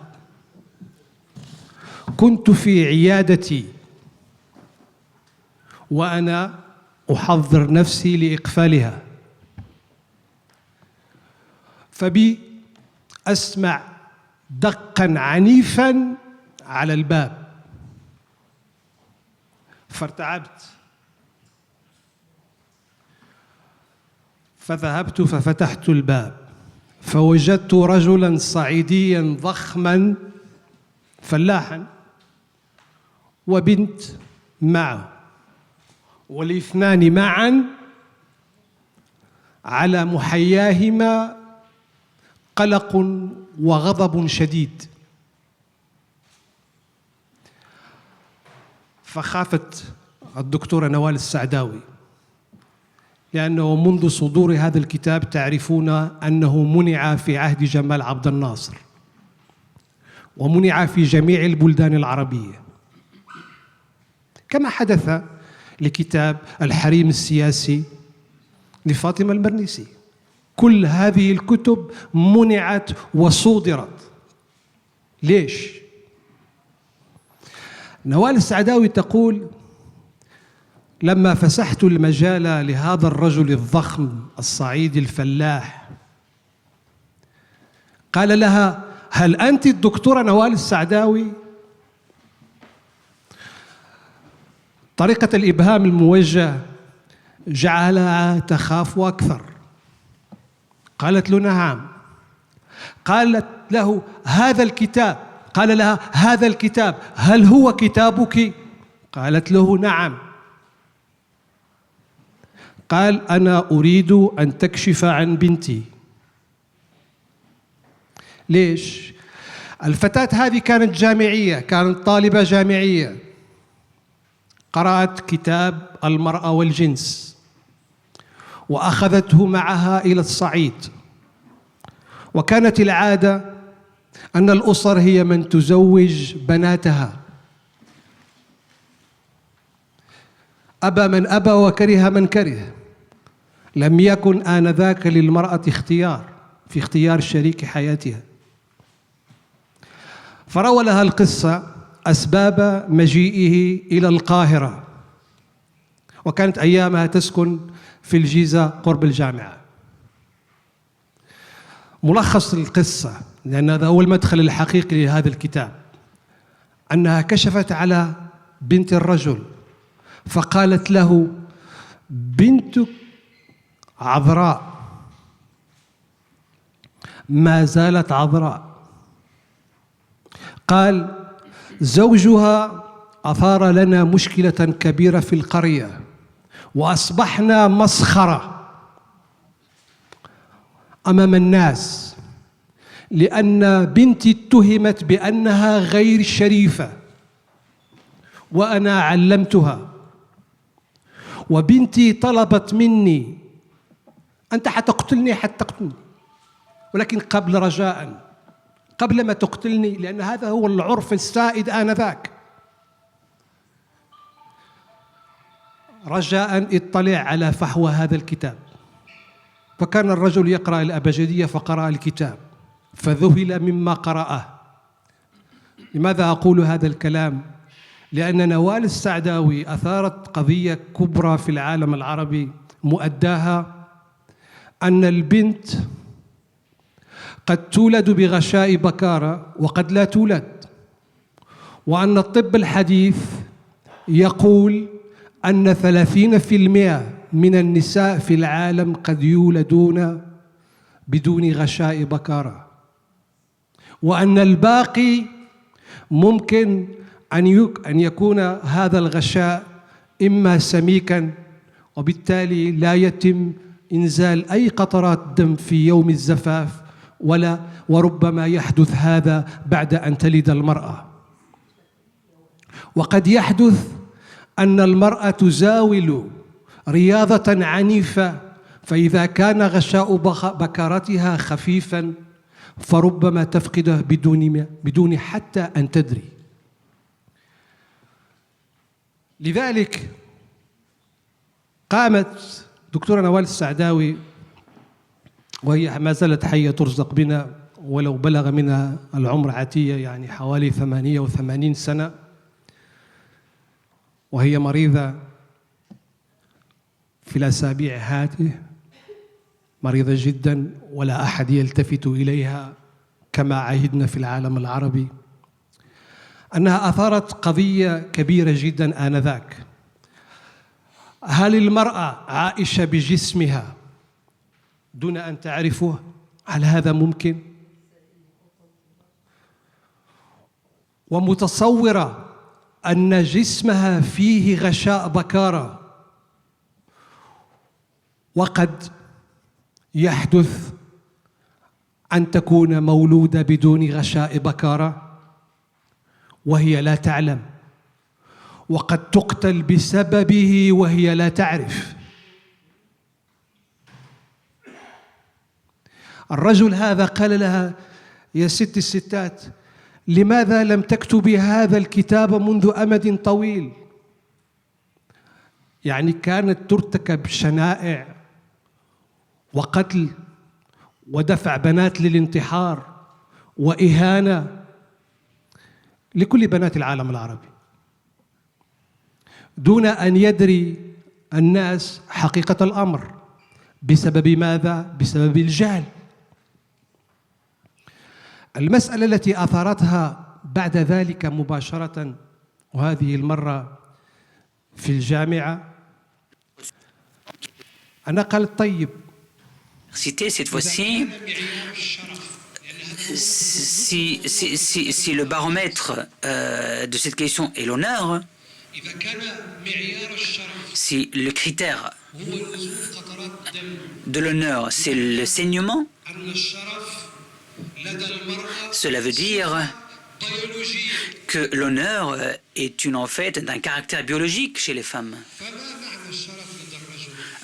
S7: كنت في عيادتي وأنا أحضر نفسي لإقفالها، فبي أسمع دقاً عنيفاً على الباب، فارتعبت، فذهبت ففتحت الباب، فوجدت رجلاً صعيدياً ضخماً فلاحاً وبنت معه، والاثنان معاً على محياهما قلق وغضب شديد. فخافت الدكتورة نوال السعداوي، لأنه منذ صدور هذا الكتاب تعرفون أنه منع في عهد جمال عبد الناصر، ومنع في جميع البلدان العربية، كما حدث لكتاب الحريم السياسي لفاطمة المرنيسي. كل هذه الكتب منعت وصودرت. ليش؟ نوال السعداوي تقول: لما فسحت المجال لهذا الرجل الضخم الصعيدي الفلاح، قال لها: هل أنت الدكتورة نوال السعداوي؟ طريقة الإبهام الموجه جعلها تخاف أكثر. قالت له: نعم. قالت له: هذا الكتاب. قال لها: هذا الكتاب هل هو كتابك؟ قالت له: نعم. قال: أنا أريد أن تكشف عن بنتي. ليش؟ الفتاة هذه كانت جامعية، كانت طالبة جامعية، قرأت كتاب المرأة والجنس، وأخذته معها إلى الصعيد. وكانت العادة أن الأسر هي من تزوج بناتها، أبى من أبى وكره من كره. لم يكن آنذاك للمرأة اختيار في اختيار شريك حياتها. فروى لها القصة أسباب مجيئه إلى القاهرة، وكانت أيامها تسكن في الجيزة قرب الجامعة. ملخص القصة، لأن هذا هو المدخل الحقيقي لهذا الكتاب، أنها كشفت على بنت الرجل فقالت له: بنتك عذراء، ما زالت عذراء. قال: زوجها أثار لنا مشكلة كبيرة في القرية وأصبحنا مسخرة أمام الناس، لأن بنتي اتهمت بأنها غير شريفة وأنا علمتها، وبنتي طلبت مني: أنت حتقتلني حتقتلني، ولكن رجاء قبل ما تقتلني، لأن هذا هو العرف السائد آنذاك، رجاء اطلع على فحوى هذا الكتاب. فكان الرجل يقرأ الأبجدية فقرأ الكتاب فذهل مما قرأه. لماذا أقول هذا الكلام؟ لأن نوال السعداوي أثارت قضية كبرى في العالم العربي، مؤداها أن البنت قد تولد بغشاء بكارة وقد لا تولد، وأن الطب الحديث يقول أن 30% من النساء في العالم قد يولدون بدون غشاء بكارة، وأن الباقي ممكن أن يكون هذا الغشاء إما سميكاً وبالتالي لا يتم إنزال أي قطرات دم في يوم الزفاف، وربما يحدث هذا بعد أن تلد المرأة. وقد يحدث أن المرأة تزاول رياضة عنيفة، فإذا كان غشاء بكارتها خفيفاً فربما تفقده بدون حتى أن تدري. لذلك قامت دكتورة نوال السعداوي، وهي ما زالت حية ترزق بنا ولو بلغ منها العمر عتية، يعني حوالي 88 سنة، وهي مريضة في الأسابيع هذه، مريضة جدا ولا أحد يلتفت إليها كما عهدنا في العالم العربي. أنها أثارت قضية كبيرة جدا آنذاك: هل المرأة عائشة بجسمها دون أن تعرفه؟ هل هذا ممكن؟ ومتصورة أن جسمها فيه غشاء بكارة، وقد يحدث أن تكون مولودة بدون غشاء بكارة وهي لا تعلم، وقد تقتل بسببه وهي لا تعرف. الرجل هذا قال لها: يا ست الستات، لماذا لم تكتبي هذا الكتاب منذ أمد طويل؟ يعني كانت ترتكب شنائع وقتل ودفع بنات للانتحار وإهانة لكل بنات العالم العربي، دون أن يدري الناس حقيقة الأمر. بسبب ماذا؟ بسبب الجهل. المسألة التي أثارتها بعد ذلك مباشرة، وهذه المرة في الجامعة، أنا قالت: طيب،
S8: Cette fois-ci, si le baromètre de cette question est l'honneur, si le critère de l'honneur c'est le saignement, cela veut dire que l'honneur est en fait d'un caractère biologique chez les femmes.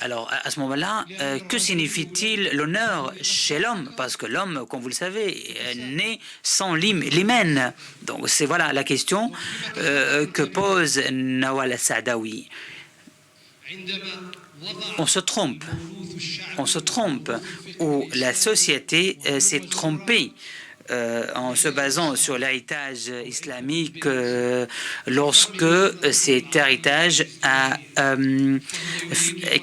S8: Alors, à ce moment-là, que signifie-t-il l'honneur chez l'homme? Parce que l'homme, comme vous le savez, est né sans l'hymen. Donc, c'est voilà la question que pose Nawal Saadawi. On se trompe. On se trompe. Ou la société s'est trompée. En se basant sur l'héritage islamique lorsque cet héritage a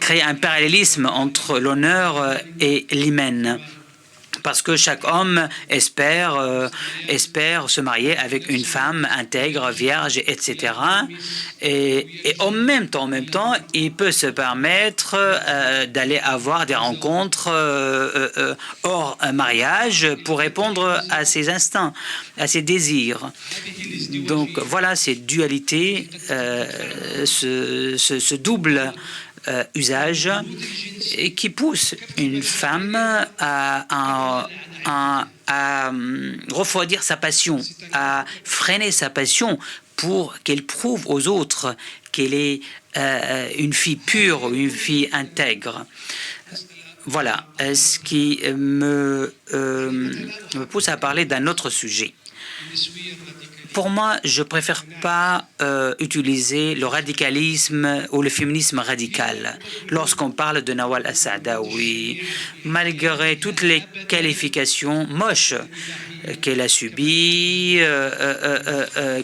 S8: créé un parallélisme entre l'honneur et l'hymen. Parce que chaque homme espère se marier avec une femme intègre, vierge, etc. Et en même temps, il peut se permettre d'aller avoir des rencontres hors mariage pour répondre à ses instincts, à ses désirs. Donc voilà cette dualité, ce double usage et qui pousse une femme à refroidir sa passion, à freiner sa passion pour qu'elle prouve aux autres qu'elle est une fille pure ou une fille intègre. Voilà ce qui me pousse à parler d'un autre sujet. Pour moi, je préfère pas utiliser le radicalisme ou le féminisme radical lorsqu'on parle de Nawal Saadawi, malgré toutes les qualifications moches qu'elle a subies,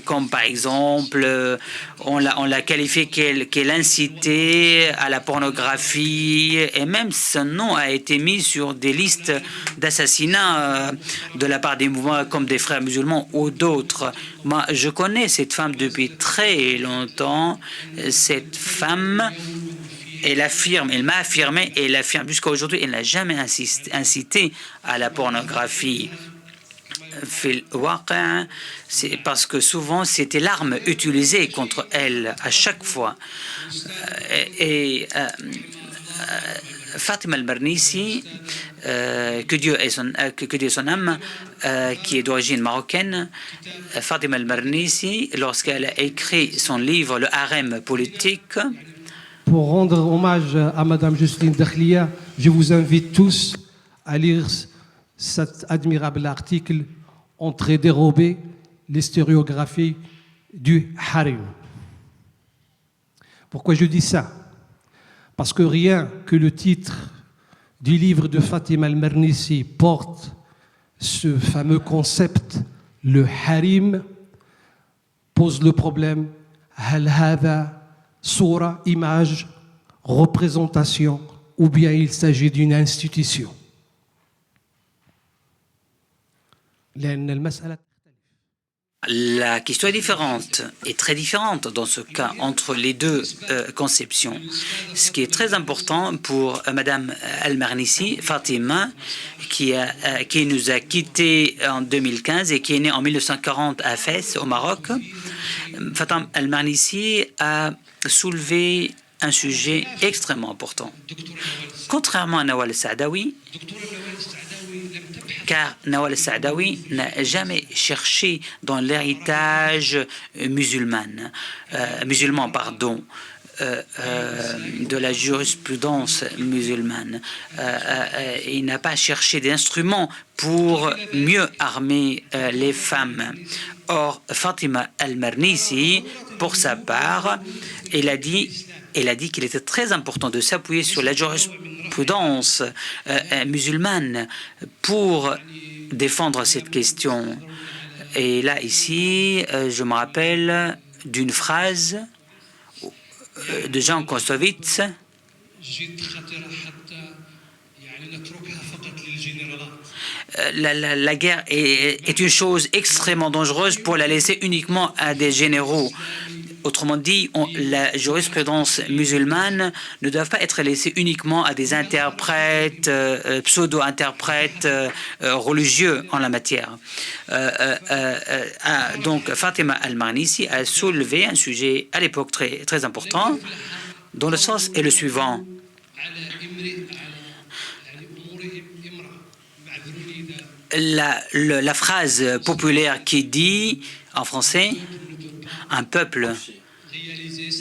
S8: comme par exemple, on l'a qualifié qu'elle incitait à la pornographie, et même son nom a été mis sur des listes d'assassinats de la part des mouvements comme des Frères musulmans ou d'autres. Moi, je connais cette femme depuis très longtemps. Cette femme, elle m'a affirmé, et elle affirme jusqu'à aujourd'hui, elle n'a jamais incité à la pornographie. C'est parce que souvent c'était l'arme utilisée contre elle à chaque fois. Fatima al-Mernissi, que Dieu ait son âme, qui est d'origine marocaine, Fatima al-Mernissi, lorsqu'elle a écrit son livre Le harem politique.
S7: Pour rendre hommage à Madame Jocelyne Dakhlia, je vous invite tous à lire cet admirable article Entrée dérobée, l'historiographie du harem. Pourquoi je dis ça? Parce que rien que le titre du livre de Fatima al-Mernissi porte ce fameux concept, le harem, pose le problème hal hada soura, image, représentation, ou bien il s'agit d'une institution.
S8: La question est différente, est très différente dans ce cas entre les deux conceptions. Ce qui est très important pour Madame al-Mernissi, Fatima, qui nous a quittés en 2015 et qui est née en 1940 à Fès, au Maroc. Fatima al-Mernissi a soulevé un sujet extrêmement important. Contrairement à Nawal Saadawi, car Nawal Saadawi n'a jamais cherché dans l'héritage musulman, de la jurisprudence musulmane. Il n'a pas cherché d'instruments pour mieux armer les femmes. Or, Fatima al-Mernissi, pour sa part, elle a dit qu'il était très important de s'appuyer sur la jurisprudence musulmane pour défendre cette question. Et là, ici, je me rappelle d'une phrase de Jean Kostowitz. La guerre est une chose extrêmement dangereuse pour la laisser uniquement à des généraux. Autrement dit, la jurisprudence musulmane ne doit pas être laissée uniquement à des interprètes, pseudo-interprètes religieux en la matière. Donc, Fatima al-Mernissi a soulevé un sujet à l'époque très, très important, dont le sens est le suivant. La phrase populaire qui dit, en français, un peuple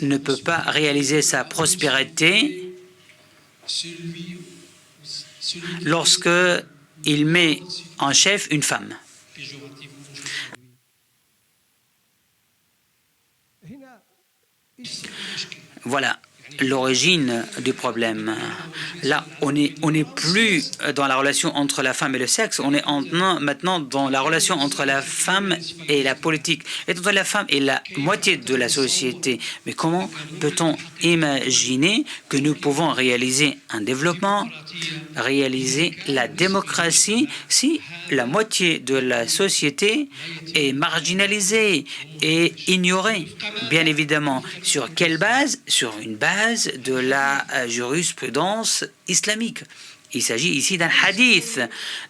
S8: ne peut pas réaliser sa prospérité lorsque il met en chef une femme. Voilà l'origine du problème. Là, on n'est plus dans la relation entre la femme et le sexe, on est maintenant dans la relation entre la femme et la politique. Étant donné que la femme est la moitié de la société, mais comment peut-on imaginer que nous pouvons réaliser un développement, réaliser la démocratie si la moitié de la société est marginalisée et ignorée? Bien évidemment, sur quelle base? Sur une base de la jurisprudence islamique. Il s'agit ici d'un hadith.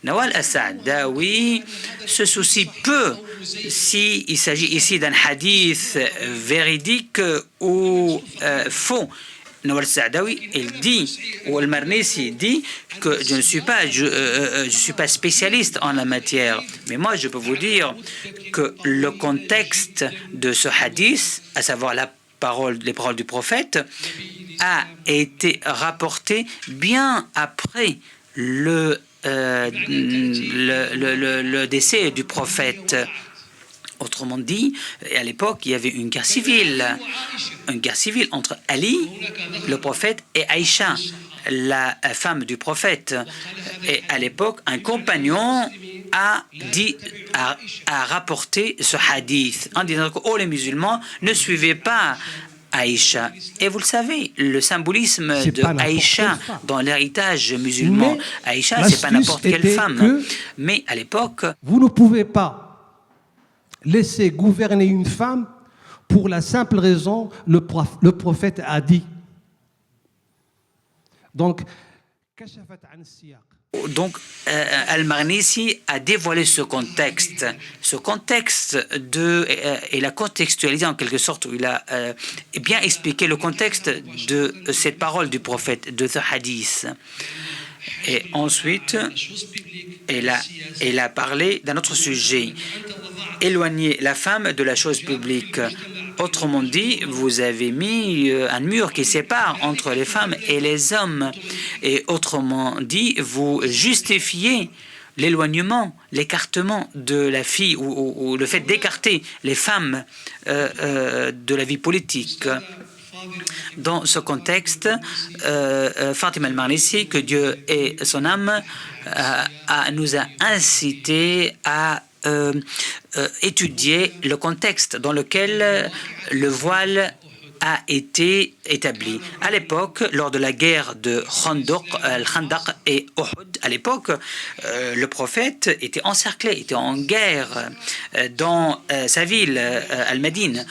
S8: Nawal al-Sa'dawi se soucie peu s'il s'agit ici d'un hadith véridique ou faux. Nawal al-Sa'dawi, il dit, ou al-Marnisi dit que je ne suis pas spécialiste en la matière, mais moi je peux vous dire que le contexte de ce hadith, à savoir les paroles du prophète, a été rapporté bien après le décès du prophète. Autrement dit, à l'époque, il y avait une guerre civile entre Ali, le prophète, et Aïcha, la femme du prophète. Et à l'époque, un compagnon a rapporté ce hadith en disant que les musulmans ne suivaient pas Aïcha. Et vous le savez, le symbolisme de Aïcha dans l'héritage musulman, Aïcha, c'est pas n'importe quelle femme. Mais à l'époque,
S7: vous ne pouvez pas laisser gouverner une femme pour la simple raison le prophète a dit. Donc,
S8: Al-Marnisi a dévoilé ce contexte et l'a contextualisé en quelque sorte, où il a bien expliqué le contexte de cette parole du prophète, de ce hadith. Et ensuite, elle a parlé d'un autre sujet, éloigner la femme de la chose publique. Autrement dit, vous avez mis un mur qui sépare entre les femmes et les hommes. Et autrement dit, vous justifiez l'éloignement, l'écartement de la fille ou le fait d'écarter les femmes de la vie politique. Dans ce contexte, Fatima al-Marnisi, que Dieu ait son âme, nous a incité à étudier le contexte dans lequel le voile a été établi. À l'époque, lors de la guerre de Al-Khandaq et Uhud, à l'époque, le prophète était encerclé, était en guerre dans sa ville, Al-Madine.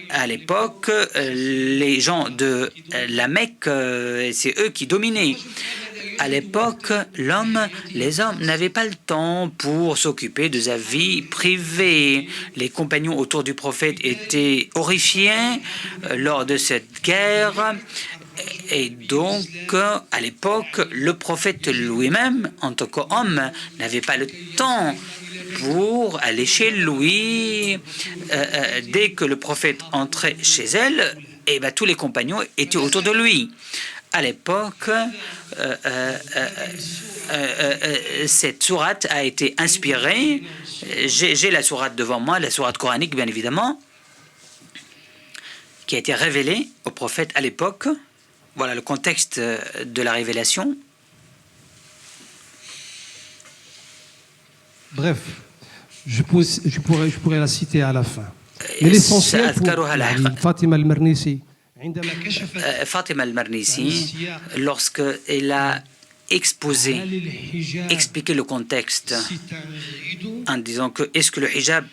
S8: À l'époque, les gens de la Mecque, c'est eux qui dominaient. À l'époque, les hommes n'avaient pas le temps pour s'occuper de sa vie privée. Les compagnons autour du prophète étaient horrifiés lors de cette guerre. Et donc, à l'époque, le prophète lui-même, en tant qu'homme, n'avait pas le temps pour aller chez lui. Dès que le prophète entrait chez elle, tous les compagnons étaient autour de lui. À l'époque, cette sourate a été inspirée. J'ai la sourate devant moi, la sourate coranique, bien évidemment, qui a été révélée au prophète à l'époque. Voilà le contexte de la révélation.
S7: Bref, je pourrais la citer à la fin. Mais l'essentiel pour Fatima al-Marnisi,
S8: Fatima al-Marnisi, lorsqu'elle a expliqué le contexte en disant que est-ce que le hijab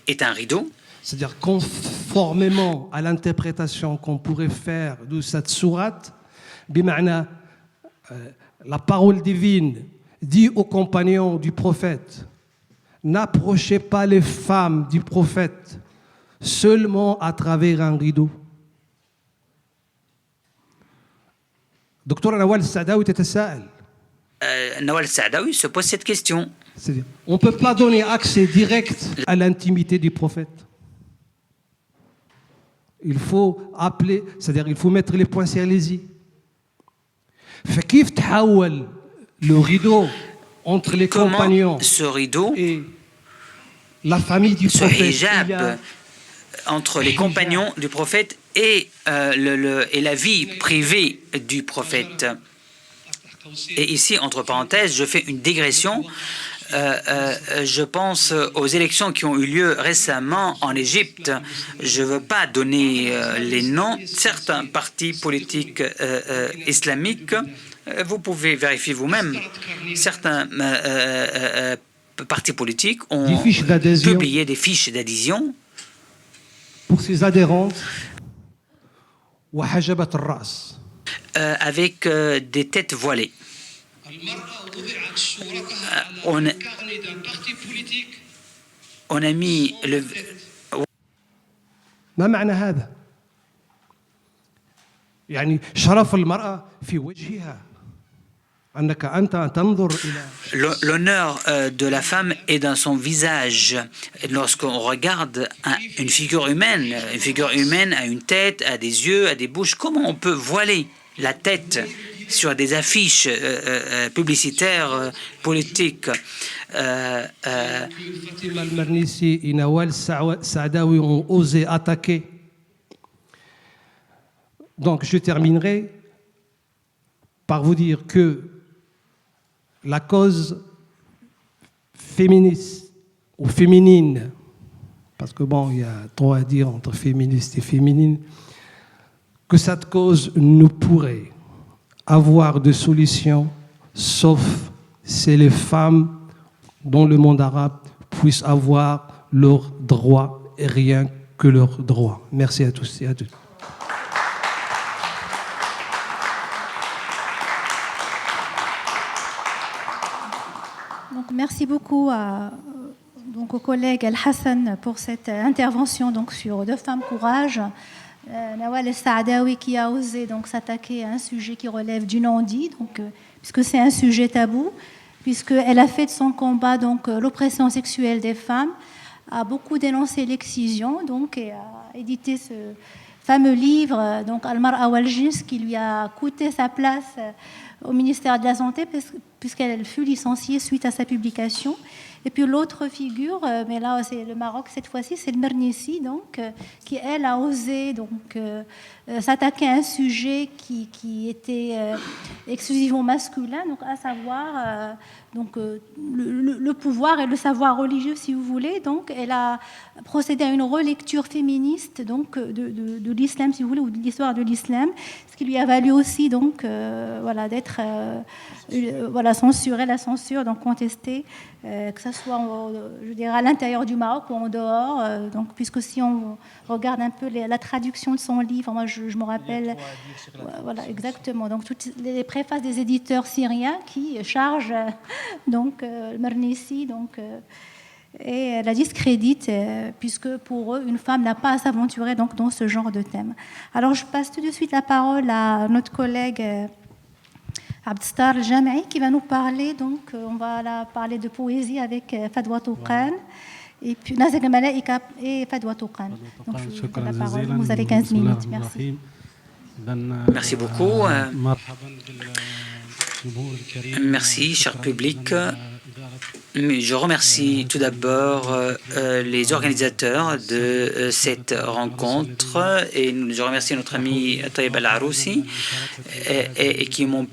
S8: est un rideau?
S7: C'est-à-dire conformément à l'interprétation qu'on pourrait faire de cette sourate, bima'na, la parole divine dit aux compagnons du prophète: n'approchez pas les femmes du prophète seulement à travers un rideau. Docteur Nawal al-Sa'dawi
S8: Nawal al-Sa'dawi se pose cette question.
S7: On ne peut pas donner accès direct à l'intimité du prophète. Il faut appeler, c'est-à-dire il faut mettre les points sur les i. فكيف تحول le rideau entre les compagnons
S8: Comment ce rideau,
S7: et la famille du
S8: ce
S7: prophète,
S8: hijab entre les compagnons du prophète et la vie privée du prophète. Et ici, entre parenthèses, je fais une digression. Je pense aux élections qui ont eu lieu récemment en Égypte. Je ne veux pas donner les noms. Certains partis politiques islamiques, vous pouvez vérifier vous-même, certains partis politiques ont publié des fiches d'adhésion
S7: pour ses adhérentes وحجبت الرأس.
S8: Avec des têtes voilées. On a mis le...
S7: ما معنى هذا؟ يعني شرف المرأة في وجهها أنك أنت تنظر إلى
S8: L'honneur de la femme est dans son visage. Lorsqu'on regarde une figure humaine a une tête, a des yeux, a des bouches. Comment on peut voiler la tête sur des affiches publicitaires, politiques?
S7: Fatima al-Mernissi et Nawal Saadawi ont osé attaquer. Donc je terminerai par vous dire que la cause féministe ou féminine, parce que bon, il y a trop à dire entre féministe et féminine, que cette cause ne pourrait avoir de solution sauf si les femmes dans le monde arabe puissent avoir leurs droits et rien que leurs droits. Merci à tous et à toutes.
S3: Merci beaucoup aux collègues Al-Hassan pour cette intervention sur deux femmes courage. Nawal El-Saadawi qui a osé s'attaquer à un sujet qui relève du non-dit, puisque c'est un sujet tabou, puisqu'elle a fait de son combat l'oppression sexuelle des femmes, a beaucoup dénoncé l'excision, et a édité ce fameux livre, Al-Mar'a wal-Jins, qui lui a coûté sa place au ministère de la Santé, puisqu'elle fut licenciée suite à sa publication. Et puis l'autre figure, mais là c'est le Maroc cette fois-ci, c'est le Mernissi, qui elle a osé s'attaquer à un sujet qui était exclusivement masculin, à savoir le pouvoir et le savoir religieux, si vous voulez. Elle a procédé à une relecture féministe de l'islam, si vous voulez, ou de l'histoire de l'islam, ce qui lui a valu aussi d'être censurée, la censure, contestée, que ce soit je dirais à l'intérieur du Maroc ou en dehors. Puisque si on regarde un peu la traduction de son livre, moi je me rappelle, voilà exactement. Toutes les préfaces des éditeurs syriens qui chargent le Mernissi, et la discrédite, puisque pour eux, une femme n'a pas à s'aventurer dans ce genre de thème. Alors je passe tout de suite la parole à notre collègue Abdestar El-Jam'i qui va nous parler, on va parler de poésie avec Fadwa Touqan et puis Nazak al-Malaika et Fadwa Touqan. Donc je vous donne la parole, vous avez 15 minutes, merci.
S8: Merci beaucoup. Merci, cher public. Je remercie tout d'abord les organisateurs de cette rencontre et je remercie notre ami Taïb Al-Aroussi et qui m'ont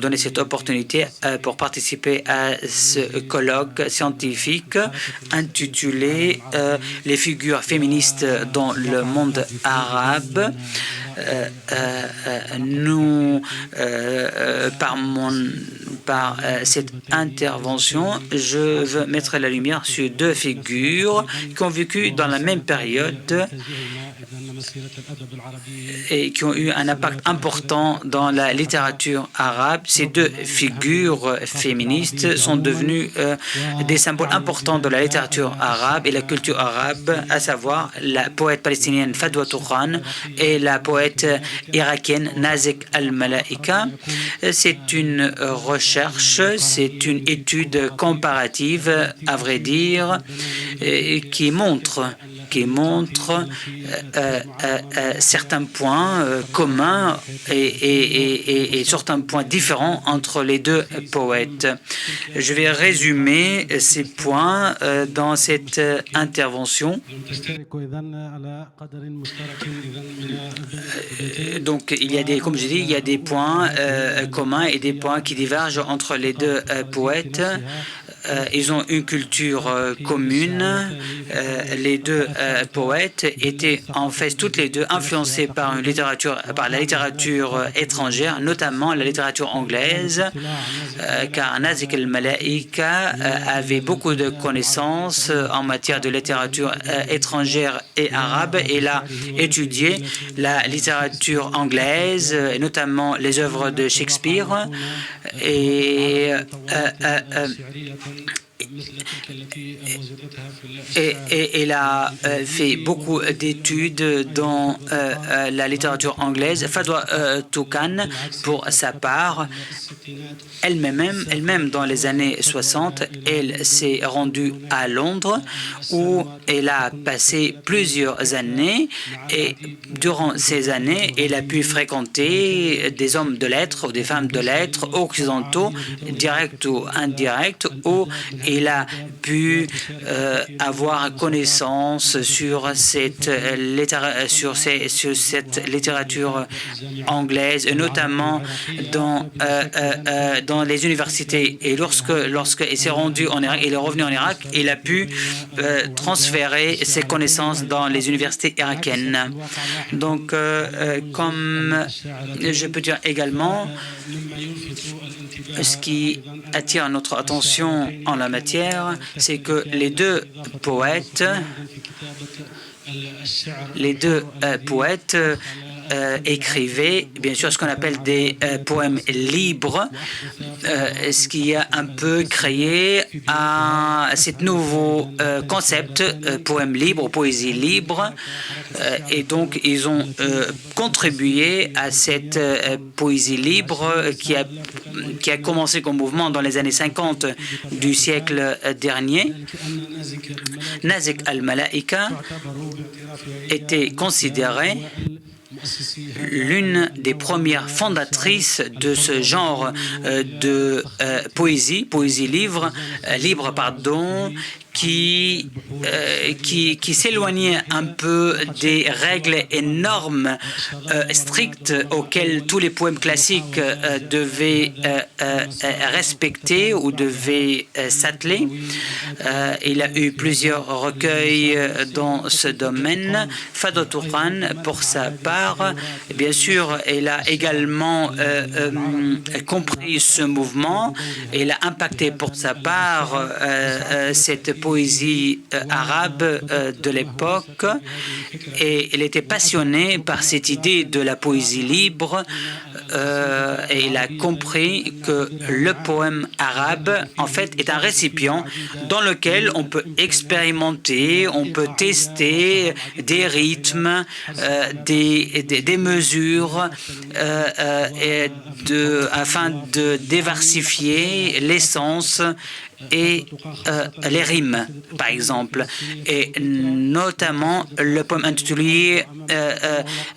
S8: donné cette opportunité pour participer à ce colloque scientifique intitulé Les figures féministes dans le monde arabe. Par cette intervention, je veux mettre la lumière sur deux figures qui ont vécu dans la même période et qui ont eu un impact important dans la littérature arabe. Ces deux figures féministes sont devenues des symboles importants de la littérature arabe et la culture arabe, à savoir la poète palestinienne Fadwa Touqan et la poète irakienne Nazak al-Malaika. C'est une recherche, c'est une étude comparative, à vrai dire, qui montre qui montre certains points communs et certains points différents entre les deux poètes. Je vais résumer ces points dans cette intervention. Donc, il y a des, comme je dis, il y a des points communs et des points qui divergent entre les deux poètes. Ils ont une culture commune. Les deux poètes étaient en fait toutes les deux influencés par la littérature étrangère, notamment la littérature anglaise, car Nazik al-Malaika avait beaucoup de connaissances en matière de littérature étrangère et arabe. Il a étudié la littérature anglaise, et notamment les œuvres de Shakespeare, et il a fait beaucoup d'études dans la littérature anglaise. Fadwa Tuqan, pour sa part, elle-même dans les années 60, elle s'est rendue à Londres où elle a passé plusieurs années, et durant ces années, elle a pu fréquenter des hommes de lettres ou des femmes de lettres occidentaux, directs ou indirects, où il a pu avoir connaissance sur cette littérature anglaise, et notamment dans les universités. Et lorsqu'il s'est rendu en Irak, il est revenu en Irak, il a pu transférer ses connaissances dans les universités irakiennes. Donc, comme je peux dire également, ce qui attire notre attention en la matière, c'est que les deux poètes écrivaient, bien sûr, ce qu'on appelle des poèmes libres, ce qui a un peu créé ce nouveau concept, poème libre ou poésie libre, et donc ils ont contribué à cette poésie libre qui a commencé comme mouvement dans les années 50 du siècle dernier. Nazik al-Malaika était considérée l'une des premières fondatrices de ce genre de poésie libre, qui s'éloignait un peu des règles et normes strictes auxquelles tous les poèmes classiques devaient respecter ou devaient s'atteler. Il a eu plusieurs recueils dans ce domaine. Fadwa Tuqan, pour sa part, bien sûr, elle a également compris ce mouvement. Elle a impacté pour sa part cette poésie arabe de l'époque, et elle était passionnée par cette idée de la poésie libre, et elle a compris que le poème arabe en fait est un récipient dans lequel on peut expérimenter, on peut tester des rythmes, des mesures, afin de diversifier l'essence et les rimes, par exemple, et notamment le poème intitulé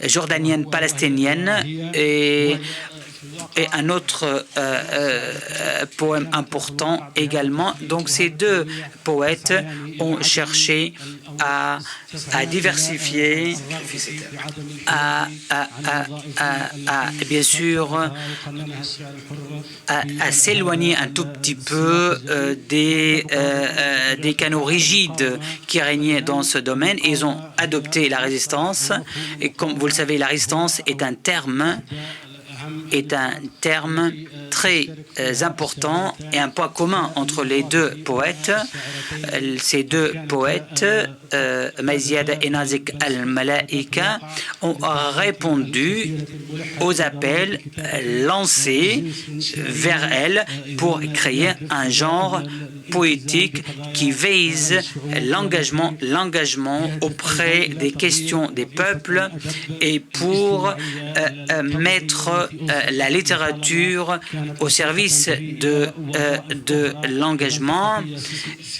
S8: Jordanienne palestinienne et un autre poème important également. Donc ces deux poètes ont cherché à diversifier, bien sûr, à s'éloigner un tout petit peu des canaux rigides qui régnaient dans ce domaine. Ils ont adopté la résistance, et comme vous le savez, la résistance est un terme très important et un point commun entre les deux poètes. Ces deux poètes, Maziada et Nazik al-Malaika, ont répondu aux appels lancés vers elle pour créer un genre poétique qui vise l'engagement auprès des questions des peuples et pour mettre la littérature au service de l'engagement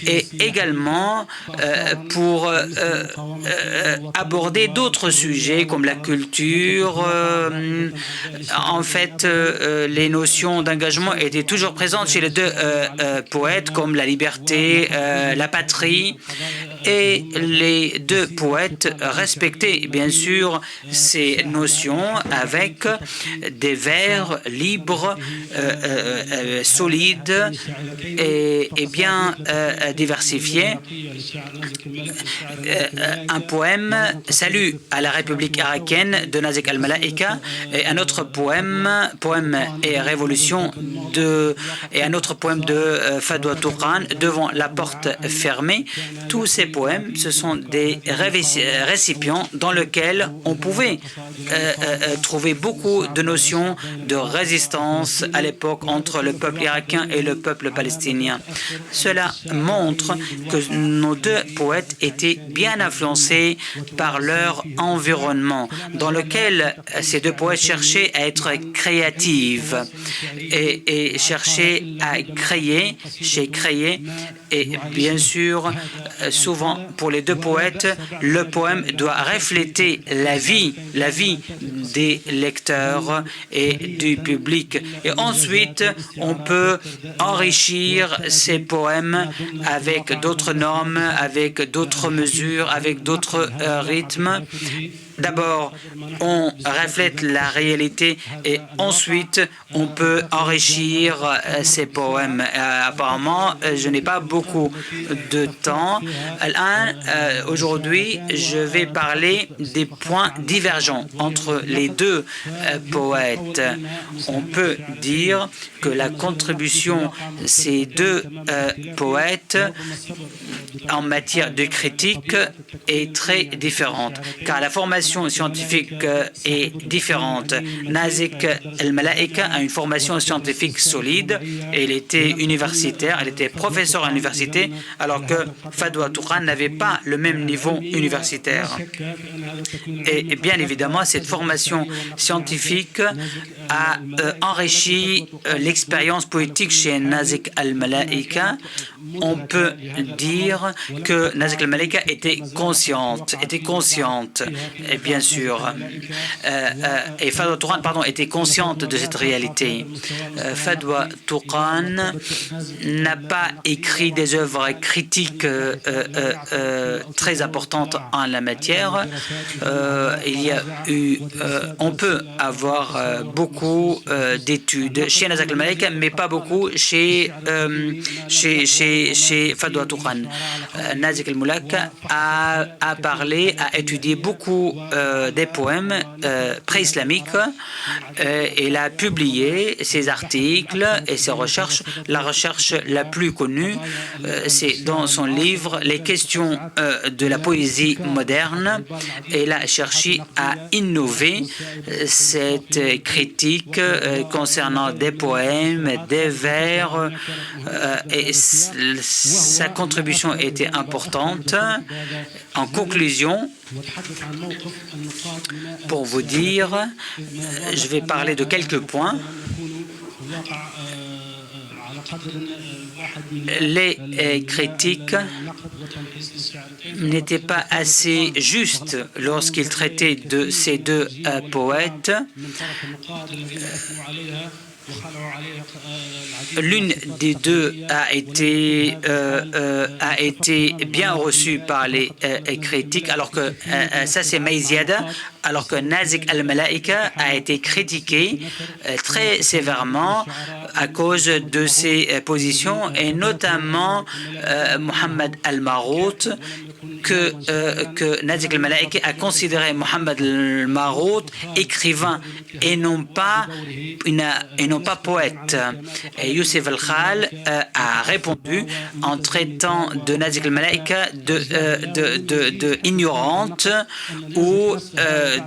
S8: et également pour aborder d'autres sujets comme la culture. En fait, les notions d'engagement étaient toujours présentes chez les deux poètes comme la liberté, la patrie, et les deux poètes respectaient bien sûr ces notions avec des vers libres, solides et bien diversifiés. Un poème, Salut à la République irakienne de Nazik al-Malaika, et un autre poème et Révolution et un autre poème de Fadwa Touran, Devant la porte fermée. Tous ces poèmes, ce sont des récipients dans lesquels on pouvait trouver beaucoup de notions de résistance à l'époque entre le peuple irakien et le peuple palestinien. Cela montre que nos deux poètes étaient bien influencés par leur environnement, dans lequel ces deux poètes cherchaient à être créatifs et cherchaient à créer, et bien sûr, souvent pour les deux poètes, le poème doit refléter la vie des lecteurs et du public. Et ensuite, on peut enrichir ces poèmes avec d'autres normes, avec d'autres mesures, avec d'autres rythmes. D'abord, on reflète la réalité et ensuite, on peut enrichir ces poèmes. Apparemment, je n'ai pas beaucoup de temps. Aujourd'hui, je vais parler des points divergents entre les deux poètes. On peut dire que la contribution de ces deux poètes en matière de critique est très différente, car la formation scientifique est différente. Nazik al-Malaika a une formation scientifique solide et il était universitaire, elle était professeur à l'université, alors que Fadwa Touran n'avait pas le même niveau universitaire. Et bien évidemment, cette formation scientifique a enrichi l'expérience poétique chez Nazik al-Malaika. On peut dire que Nazik al-Malaika était consciente, et bien sûr, et Fadwa Touran, était consciente de cette réalité. Fadwa Touran n'a pas écrit des œuvres critiques très importantes en la matière. On peut avoir beaucoup d'études chez Nazik al-Malaika, mais pas beaucoup chez Fadwa Touran. Nazik al-Malaika a étudié beaucoup des poèmes pré-islamiques. Il a publié ses articles et ses recherches. La recherche la plus connue, c'est dans son livre Les questions de la poésie moderne. Il a cherché à innover cette critique concernant des poèmes, des vers, et sa contribution était importante. En conclusion, pour vous dire, je vais parler de quelques points. Les critiques n'étaient pas assez justes lorsqu'ils traitaient de ces deux poètes. L'une des deux a été bien reçue par les critiques, alors que ça c'est Maïziada, alors que Nazik al-Malaika a été critiqué très sévèrement à cause de ses positions, et notamment Mohammed al-Marout, que Nazik al-Malaiki a considéré Mohamed al-Marout écrivain et non pas poète. Et Youssef al-Khal a répondu en traitant de Nazik al-Malaika de ignorante ou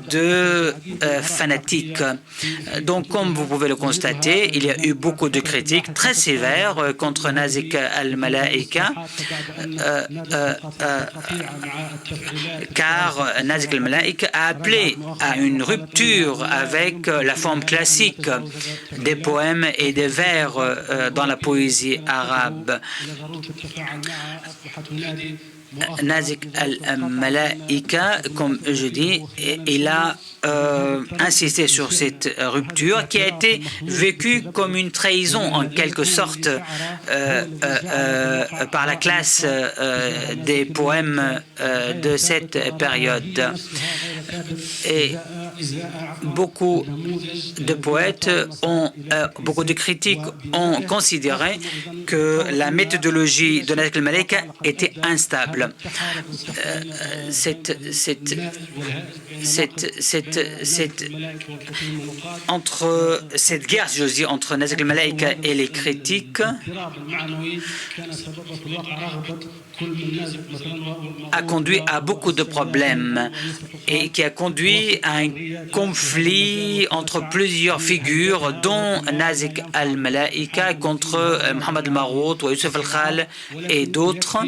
S8: de fanatique. Donc, comme vous pouvez le constater, il y a eu beaucoup de critiques très sévères contre Nazik al-Malaika, car Nazik al-Malaika a appelé à une rupture avec la forme classique des poèmes et des vers dans la poésie arabe. Nazik al-Malaika, comme je dis, il a insisté sur cette rupture qui a été vécue comme une trahison en quelque sorte par la classe des poèmes de cette période. Et beaucoup de poètes beaucoup de critiques ont considéré que la méthodologie de Nazik al-Malaika était instable. Entre cette guerre, si j'ose dire, entre Nazik al-Malaika et les critiques a conduit à beaucoup de problèmes et qui a conduit à un conflit entre plusieurs figures, dont Nazik al-Malaika contre Mohamed al-Marout ou Youssef al-Khal et d'autres.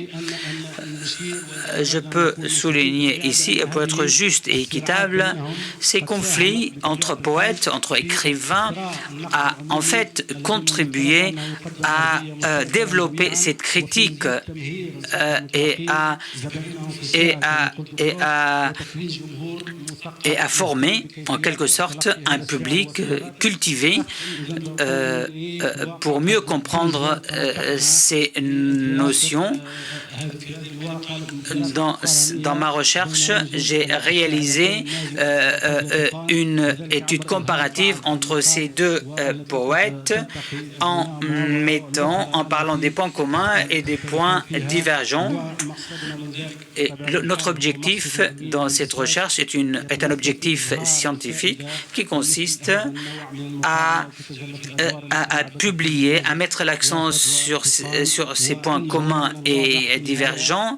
S8: Je peux souligner ici, et pour être juste et équitable, ces conflits entre poètes, entre écrivains, a en fait contribué à développer cette critique et à former en quelque sorte un public cultivé pour mieux comprendre ces notions. Dans ma recherche, j'ai réalisé une étude comparative entre ces deux poètes en parlant des points communs et des points divergents. Et notre objectif dans cette recherche est un objectif scientifique qui consiste à publier, à mettre l'accent sur ces points communs et divergents.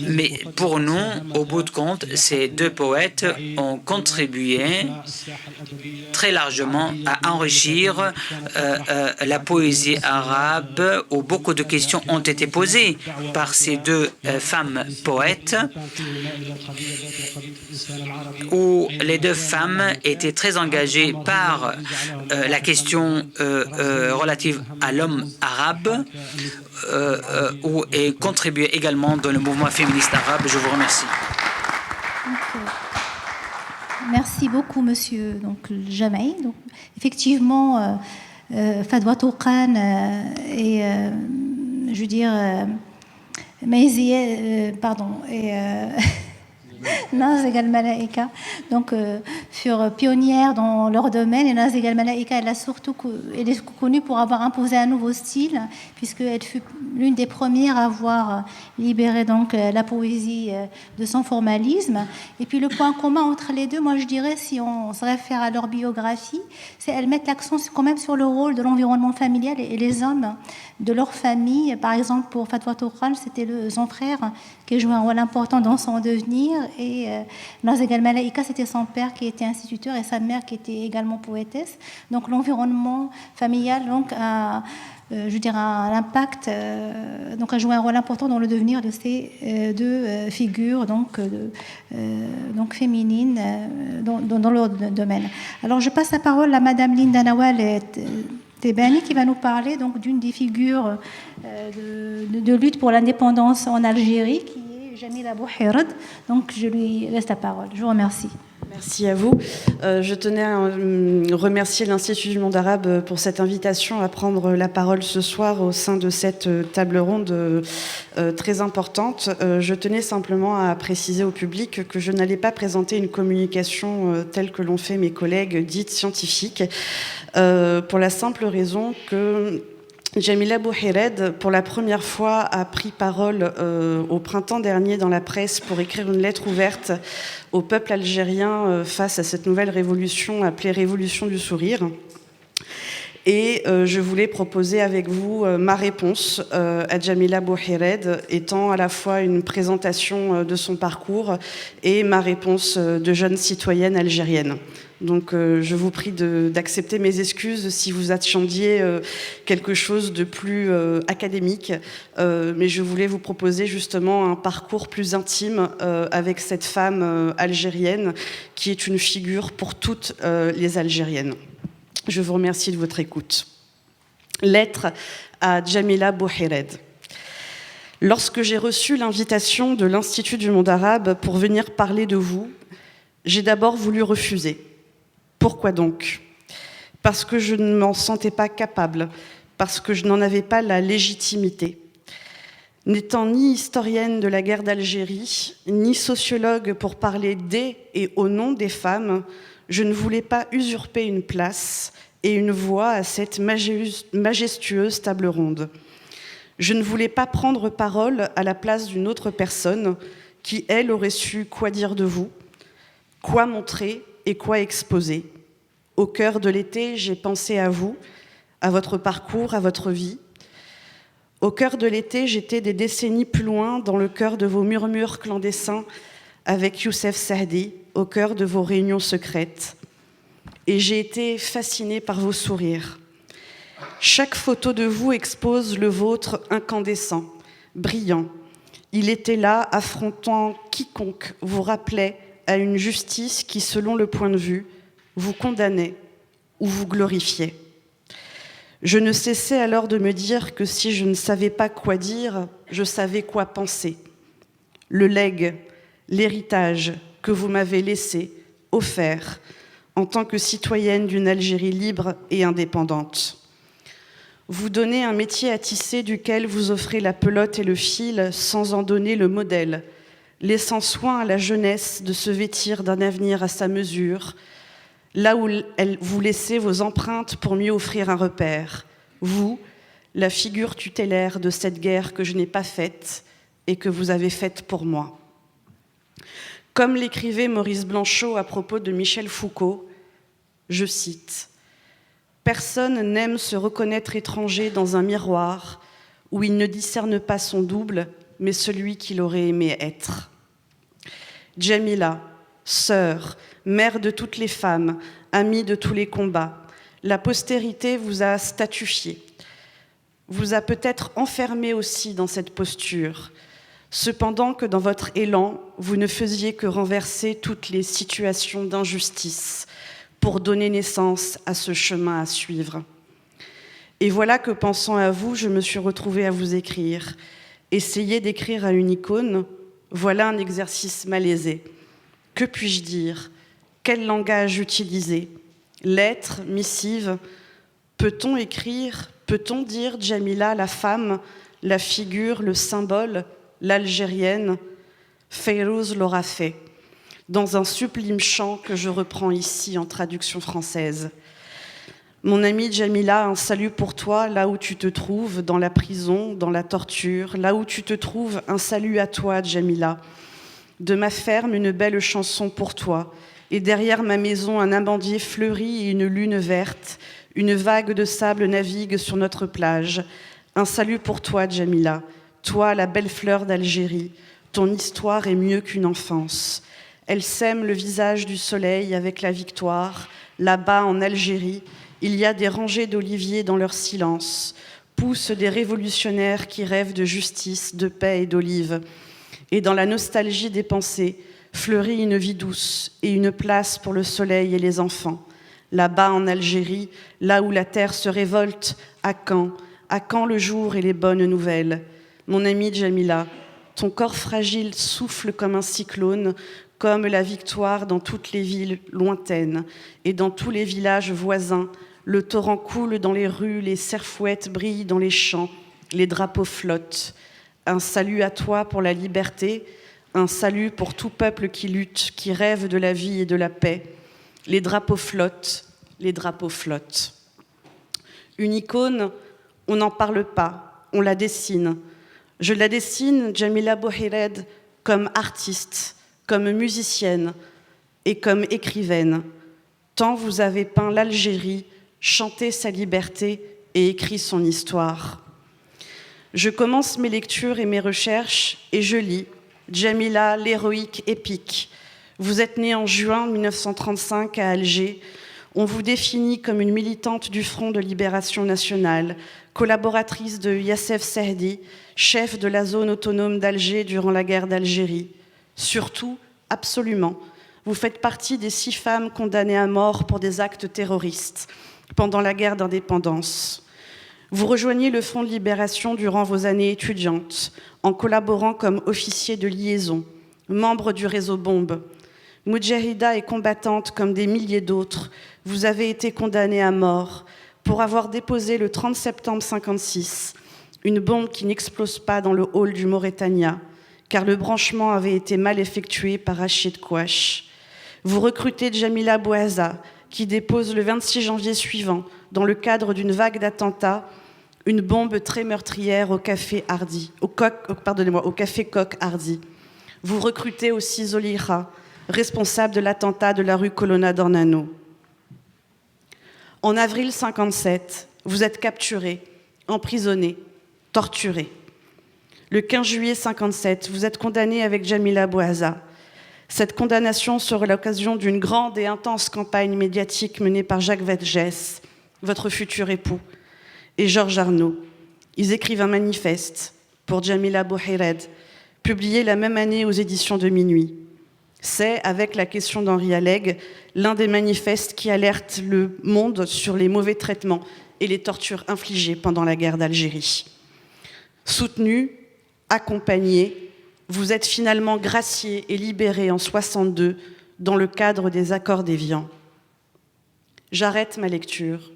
S8: Mais pour nous, au bout de compte, ces deux poètes ont contribué très largement à enrichir la poésie arabe, où beaucoup de questions ont été posées par ces deux femmes poètes, où les deux femmes étaient très engagées par la question relative à l'homme arabe, et contribuaient également dans le mouvement féministe arabe. Je vous remercie.
S3: Merci beaucoup, monsieur Jamaï. Donc, effectivement, Fadwa Touqan et je veux dire Nazik al-Malaika, donc furent pionnières dans leur domaine, et Nazik al-Malaika, elle est connue pour avoir imposé un nouveau style, puisqu'elle fut l'une des premières à avoir libéré donc la poésie de son formalisme. Et puis le point commun entre les deux, moi je dirais, si on se réfère à leur biographie, c'est qu'elles mettent l'accent quand même sur le rôle de l'environnement familial et les hommes de leur famille. Par exemple, pour Fatwa Touqan, c'était son frère qui jouait un rôle important dans son devenir, et Nazik al-Malaika, c'était son père qui était instituteur et sa mère qui était également poétesse. Donc l'environnement familial je dirais, un impact, donc a joué un rôle important dans le devenir de ces deux figures donc féminines dans leur domaine. Alors je passe la parole à Madame Linda Nawal Tebani, qui va nous parler donc d'une des figures de lutte pour l'indépendance en Algérie, qui est Jamila Bouhird. Donc je lui laisse la parole. Je vous remercie.
S9: Merci à vous. Je tenais à remercier l'Institut du monde arabe pour cette invitation à prendre la parole ce soir au sein de cette table ronde très importante. Je tenais simplement à préciser au public que je n'allais pas présenter une communication telle que l'ont fait mes collègues dites scientifiques, pour la simple raison que Jamila Bouhired, pour la première fois, a pris parole au printemps dernier dans la presse pour écrire une lettre ouverte au peuple algérien face à cette nouvelle révolution appelée Révolution du sourire. Et je voulais proposer avec vous ma réponse à Jamila Bouhired, étant à la fois une présentation de son parcours et ma réponse de jeune citoyenne algérienne. Donc je vous prie d'accepter mes excuses si vous attendiez quelque chose de plus académique, mais je voulais vous proposer justement un parcours plus intime avec cette femme algérienne qui est une figure pour toutes les Algériennes. Je vous remercie de votre écoute. Lettre à Jamila Bouhired. Lorsque j'ai reçu l'invitation de l'Institut du monde arabe pour venir parler de vous, j'ai d'abord voulu refuser. Pourquoi donc ? Parce que je ne m'en sentais pas capable, parce que je n'en avais pas la légitimité. N'étant ni historienne de la guerre d'Algérie, ni sociologue pour parler des et au nom des femmes, je ne voulais pas usurper une place et une voix à cette majestueuse table ronde. Je ne voulais pas prendre parole à la place d'une autre personne qui, elle, aurait su quoi dire de vous, quoi montrer et quoi exposer. Au cœur de l'été, j'ai pensé à vous, à votre parcours, à votre vie. Au cœur de l'été, j'étais des décennies plus loin dans le cœur de vos murmures clandestins avec Youssef Sahdi, au cœur de vos réunions secrètes. Et j'ai été fascinée par vos sourires. Chaque photo de vous expose le vôtre incandescent, brillant. Il était là, affrontant quiconque vous rappelait à une justice qui, selon le point de vue, vous condamnait ou vous glorifiait. Je ne cessais alors de me dire que si je ne savais pas quoi dire, je savais quoi penser. Le legs, l'héritage que vous m'avez laissé, offert, en tant que citoyenne d'une Algérie libre et indépendante. Vous donnez un métier à tisser duquel vous offrez la pelote et le fil sans en donner le modèle, laissant soin à la jeunesse de se vêtir d'un avenir à sa mesure, là où vous laissez vos empreintes pour mieux offrir un repère. Vous, la figure tutélaire de cette guerre que je n'ai pas faite et que vous avez faite pour moi. Comme l'écrivait Maurice Blanchot à propos de Michel Foucault, je cite « Personne n'aime se reconnaître étranger dans un miroir où il ne discerne pas son double, mais celui qu'il aurait aimé être. » Jamila, sœur, mère de toutes les femmes, amie de tous les combats, la postérité vous a statufié, vous a peut-être enfermé aussi dans cette posture, cependant que dans votre élan, vous ne faisiez que renverser toutes les situations d'injustice pour donner naissance à ce chemin à suivre. Et voilà que, pensant à vous, je me suis retrouvée à vous écrire. Essayer d'écrire à une icône, voilà un exercice malaisé. Que puis-je dire ? Quel langage utiliser ? Lettres, missives ? Peut-on écrire ? Peut-on dire Jamila, la femme, la figure, le symbole, l'algérienne ? Fayrouz l'aura fait, dans un sublime chant que je reprends ici en traduction française. Mon amie Jamila, un salut pour toi, là où tu te trouves, dans la prison, dans la torture, là où tu te trouves, un salut à toi, Jamila. De ma ferme, une belle chanson pour toi, et derrière ma maison, un amandier fleuri et une lune verte, une vague de sable navigue sur notre plage. Un salut pour toi, Jamila, toi, la belle fleur d'Algérie, ton histoire est mieux qu'une enfance. Elle sème le visage du soleil avec la victoire, là-bas en Algérie, il y a des rangées d'oliviers dans leur silence, poussent des révolutionnaires qui rêvent de justice, de paix et d'olives. Et dans la nostalgie des pensées, fleurit une vie douce et une place pour le soleil et les enfants. Là-bas en Algérie, là où la terre se révolte, à quand le jour et les bonnes nouvelles ? Mon amie Jamila, ton corps fragile souffle comme un cyclone, comme la victoire dans toutes les villes lointaines et dans tous les villages voisins. Le torrent coule dans les rues, les serfouettes brillent dans les champs, les drapeaux flottent. Un salut à toi pour la liberté, un salut pour tout peuple qui lutte, qui rêve de la vie et de la paix. Les drapeaux flottent, les drapeaux flottent. Une icône, On n'en parle pas, on la dessine. Je la dessine, Jamila Bouhired, comme artiste, comme musicienne et comme écrivaine. Tant vous avez peint l'Algérie, chanté sa liberté et écrit son histoire. Je commence mes lectures et mes recherches et je lis Jamila, l'héroïque épique. Vous êtes née en juin 1935 à Alger. On vous définit comme une militante du Front de libération nationale, collaboratrice de Youssef Sehdi, chef de la zone autonome d'Alger durant la guerre d'Algérie. Surtout, absolument, vous faites partie des 6 femmes condamnées à mort pour des actes terroristes pendant la guerre d'indépendance. Vous rejoignez le Front de libération durant vos années étudiantes, en collaborant comme officier de liaison, membre du réseau Bombe. Moudjahida et combattante comme des milliers d'autres, vous avez été condamnée à mort pour avoir déposé le 30 septembre 1956 une bombe qui n'explose pas dans le hall du Mauritania, car le branchement avait été mal effectué par Rachid Kouache. Vous recrutez Jamila Bouaza, qui dépose le 26 janvier suivant, dans le cadre d'une vague d'attentats, une bombe très meurtrière au café Coq Hardy. Vous recrutez aussi Zoliha, responsable de l'attentat de la rue Colonna d'Ornano. En avril 1957, vous êtes capturé, emprisonné, torturé. Le 15 juillet 1957, vous êtes condamné avec Jamila Bouaza. Cette condamnation sera l'occasion d'une grande et intense campagne médiatique menée par Jacques Vergès, votre futur époux, et Georges Arnaud. Ils écrivent un manifeste pour Jamila Bouhired, publié la même année aux éditions de Minuit. C'est, avec la question d'Henri Alleg, l'un des manifestes qui alerte le monde sur les mauvais traitements et les tortures infligées pendant la guerre d'Algérie. Soutenu, accompagné, vous êtes finalement gracié et libéré en 1962 dans le cadre des accords d'Évian. J'arrête ma lecture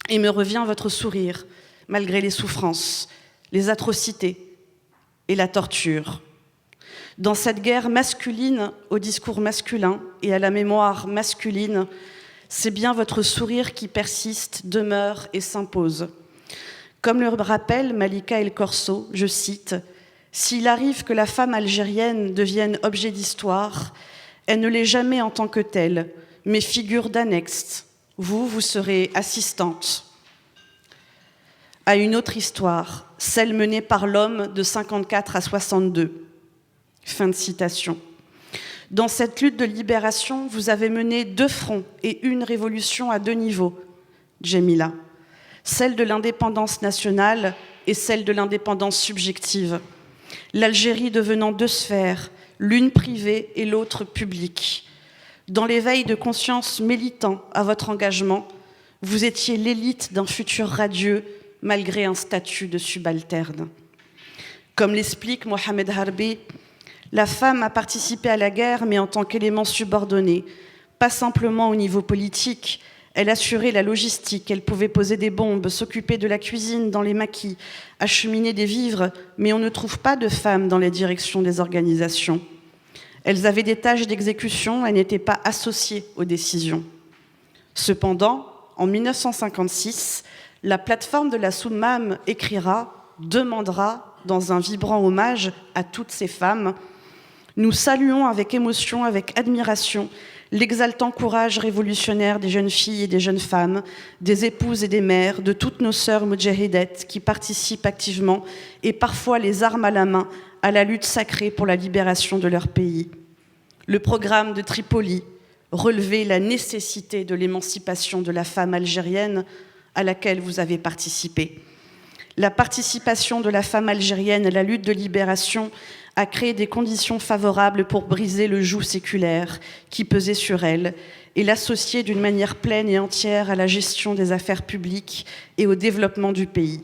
S9: et me revient votre sourire, malgré les souffrances, les atrocités et la torture. Dans cette guerre masculine, au discours masculin et à la mémoire masculine, c'est bien votre sourire qui persiste, demeure et s'impose. Comme le rappelle Malika El Corso, je cite, « S'il arrive que la femme algérienne devienne objet d'histoire, elle ne l'est jamais en tant que telle, mais figure d'annexe. Vous serez assistante à une autre histoire, celle menée par l'homme de 54 à 62. » Fin de citation. Dans cette lutte de libération, vous avez mené 2 fronts et une révolution à 2 niveaux, Jamila. Celle de l'indépendance nationale et celle de l'indépendance subjective. L'Algérie devenant 2 sphères, l'une privée et l'autre publique. Dans l'éveil de conscience militant à votre engagement, vous étiez l'élite d'un futur radieux malgré un statut de subalterne. Comme l'explique Mohamed Harbi, la femme a participé à la guerre, mais en tant qu'élément subordonné, pas simplement au niveau politique. Elle assurait la logistique, elle pouvait poser des bombes, s'occuper de la cuisine dans les maquis, acheminer des vivres, mais on ne trouve pas de femmes dans les directions des organisations. Elles avaient des tâches d'exécution, elles n'étaient pas associées aux décisions. Cependant, en 1956, la plateforme de la Soummam demandera, dans un vibrant hommage à toutes ces femmes, « Nous saluons avec émotion, avec admiration, l'exaltant courage révolutionnaire des jeunes filles et des jeunes femmes, des épouses et des mères, de toutes nos sœurs moudjahidettes qui participent activement et parfois les armes à la main à la lutte sacrée pour la libération de leur pays. Le programme de Tripoli relevait la nécessité de l'émancipation de la femme algérienne à laquelle vous avez participé. La participation de la femme algérienne à la lutte de libération a créé des conditions favorables pour briser le joug séculaire qui pesait sur elle et l'associer d'une manière pleine et entière à la gestion des affaires publiques et au développement du pays.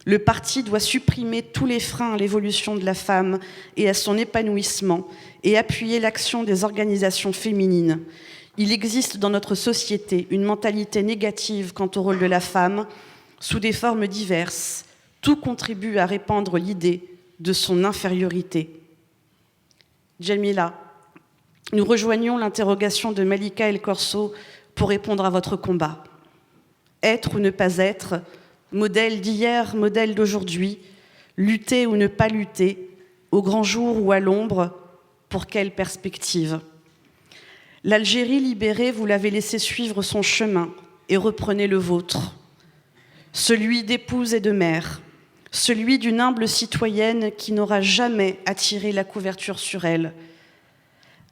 S9: Le parti doit supprimer tous les freins à l'évolution de la femme et à son épanouissement et appuyer l'action des organisations féminines. Il existe dans notre société une mentalité négative quant au rôle de la femme sous des formes diverses. Tout contribue à répandre l'idée de son infériorité. Jamila, nous rejoignons l'interrogation de Malika El Corso pour répondre à votre combat. Être ou ne pas être, modèle d'hier, modèle d'aujourd'hui, lutter ou ne pas lutter, au grand jour ou à l'ombre, pour quelle perspective? L'Algérie libérée, vous l'avez laissé suivre son chemin et reprenez le vôtre, celui d'épouse et de mère, celui d'une humble citoyenne qui n'aura jamais attiré la couverture sur elle,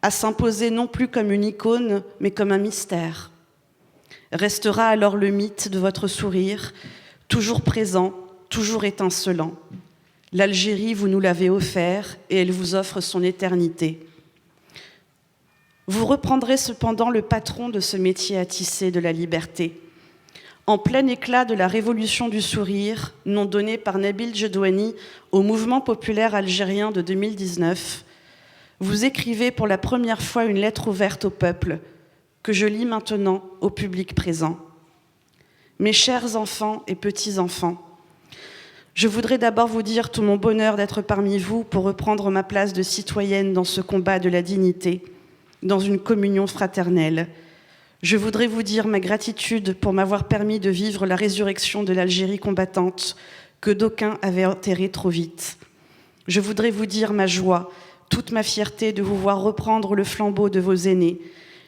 S9: à s'imposer non plus comme une icône, mais comme un mystère. Restera alors le mythe de votre sourire, toujours présent, toujours étincelant. L'Algérie, vous nous l'avez offert et elle vous offre son éternité. Vous reprendrez cependant le patron de ce métier à tisser de la liberté. En plein éclat de la révolution du sourire, nom donné par Nabil Jedouani au mouvement populaire algérien de 2019, vous écrivez pour la première fois une lettre ouverte au peuple, que je lis maintenant au public présent. Mes chers enfants et petits-enfants, je voudrais d'abord vous dire tout mon bonheur d'être parmi vous pour reprendre ma place de citoyenne dans ce combat de la dignité, dans une communion fraternelle. Je voudrais vous dire ma gratitude pour m'avoir permis de vivre la résurrection de l'Algérie combattante que d'aucuns avaient enterrée trop vite. Je voudrais vous dire ma joie, toute ma fierté de vous voir reprendre le flambeau de vos aînés.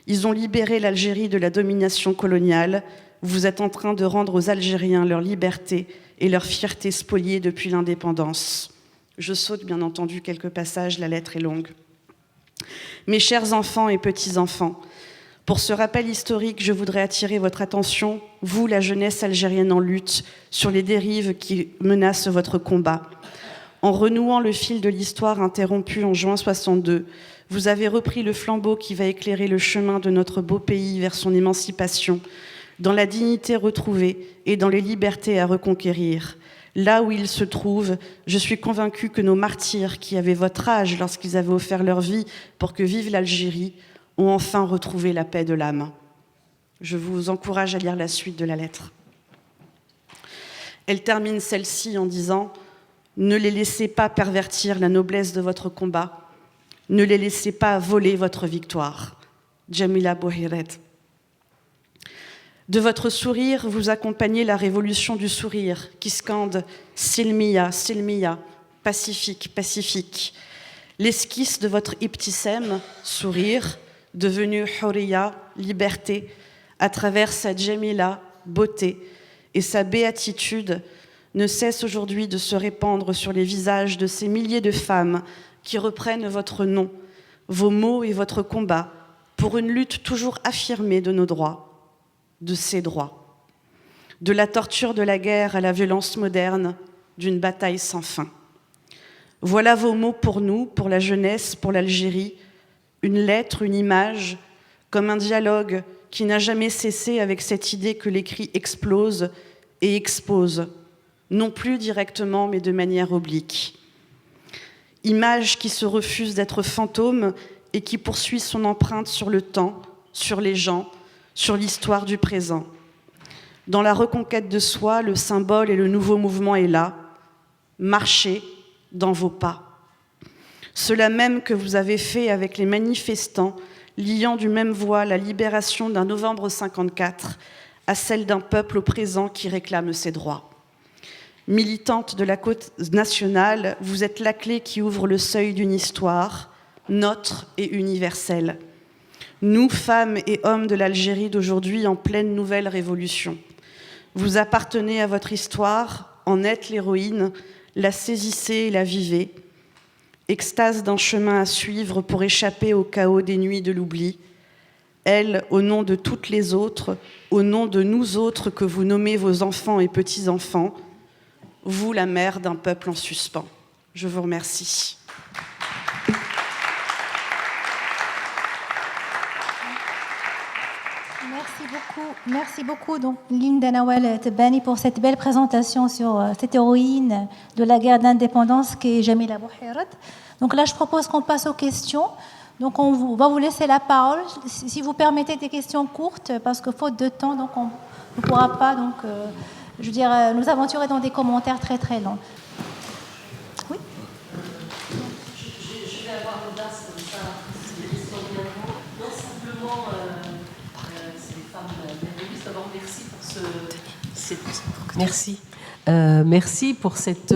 S9: Ils ont libéré l'Algérie de la domination coloniale. Vous êtes en train de rendre aux Algériens leur liberté et leur fierté spoliées depuis l'indépendance. Je saute bien entendu quelques passages, la lettre est longue. Mes chers enfants et petits-enfants, pour ce rappel historique, je voudrais attirer votre attention, vous, la jeunesse algérienne en lutte, sur les dérives qui menacent votre combat. En renouant le fil de l'histoire interrompu en juin 62, vous avez repris le flambeau qui va éclairer le chemin de notre beau pays vers son émancipation, dans la dignité retrouvée et dans les libertés à reconquérir. Là où ils se trouvent, je suis convaincue que nos martyrs, qui avaient votre âge lorsqu'ils avaient offert leur vie pour que vive l'Algérie, ont enfin retrouvé la paix de l'âme. Je vous encourage à lire la suite de la lettre. Elle termine celle-ci en disant « Ne les laissez pas pervertir la noblesse de votre combat. Ne les laissez pas voler votre victoire. » Jamila Bouhiret. De votre sourire, vous accompagnez la révolution du sourire qui scande « Silmiya, Silmiya », pacifique, pacifique. L'esquisse de votre ibtissem, sourire, devenu Huriya, liberté, à travers sa Jamila, beauté, et sa béatitude, ne cesse aujourd'hui de se répandre sur les visages de ces milliers de femmes qui reprennent votre nom, vos mots et votre combat pour une lutte toujours affirmée de nos droits, de ses droits. De la torture de la guerre à la violence moderne, d'une bataille sans fin. Voilà vos mots pour nous, pour la jeunesse, pour l'Algérie, une lettre, une image, comme un dialogue qui n'a jamais cessé avec cette idée que l'écrit explose et expose, non plus directement mais de manière oblique. Image qui se refuse d'être fantôme et qui poursuit son empreinte sur le temps, sur les gens, sur l'histoire du présent. Dans la reconquête de soi, le symbole et le nouveau mouvement est là. Marchez dans vos pas. Cela même que vous avez fait avec les manifestants, liant du même voie la libération d'un novembre 54 à celle d'un peuple au présent qui réclame ses droits. Militante de la cause nationale, vous êtes la clé qui ouvre le seuil d'une histoire, notre et universelle. Nous, femmes et hommes de l'Algérie d'aujourd'hui en pleine nouvelle révolution. Vous appartenez à votre histoire, en êtes l'héroïne, la saisissez et la vivez. Extase d'un chemin à suivre pour échapper au chaos des nuits de l'oubli. Elle, au nom de toutes les autres, au nom de nous autres que vous nommez vos enfants et petits-enfants, vous, la mère d'un peuple en suspens. Je vous remercie.
S3: Merci beaucoup, donc, Linda Nawal Tebani, pour cette belle présentation sur cette héroïne de la guerre d'indépendance qui est Jamila Bouhiret. Donc là, je propose qu'on passe aux questions. Donc on va vous laisser la parole. Si vous permettez des questions courtes, parce que faute de temps, donc on ne pourra pas nous aventurer dans des commentaires très très longs. Oui.
S10: Je vais avoir l'audace comme ça, des questions également. Non, simplement, c'est les femmes d'Andalousie. D'abord, merci pour ce. Merci. Merci pour cette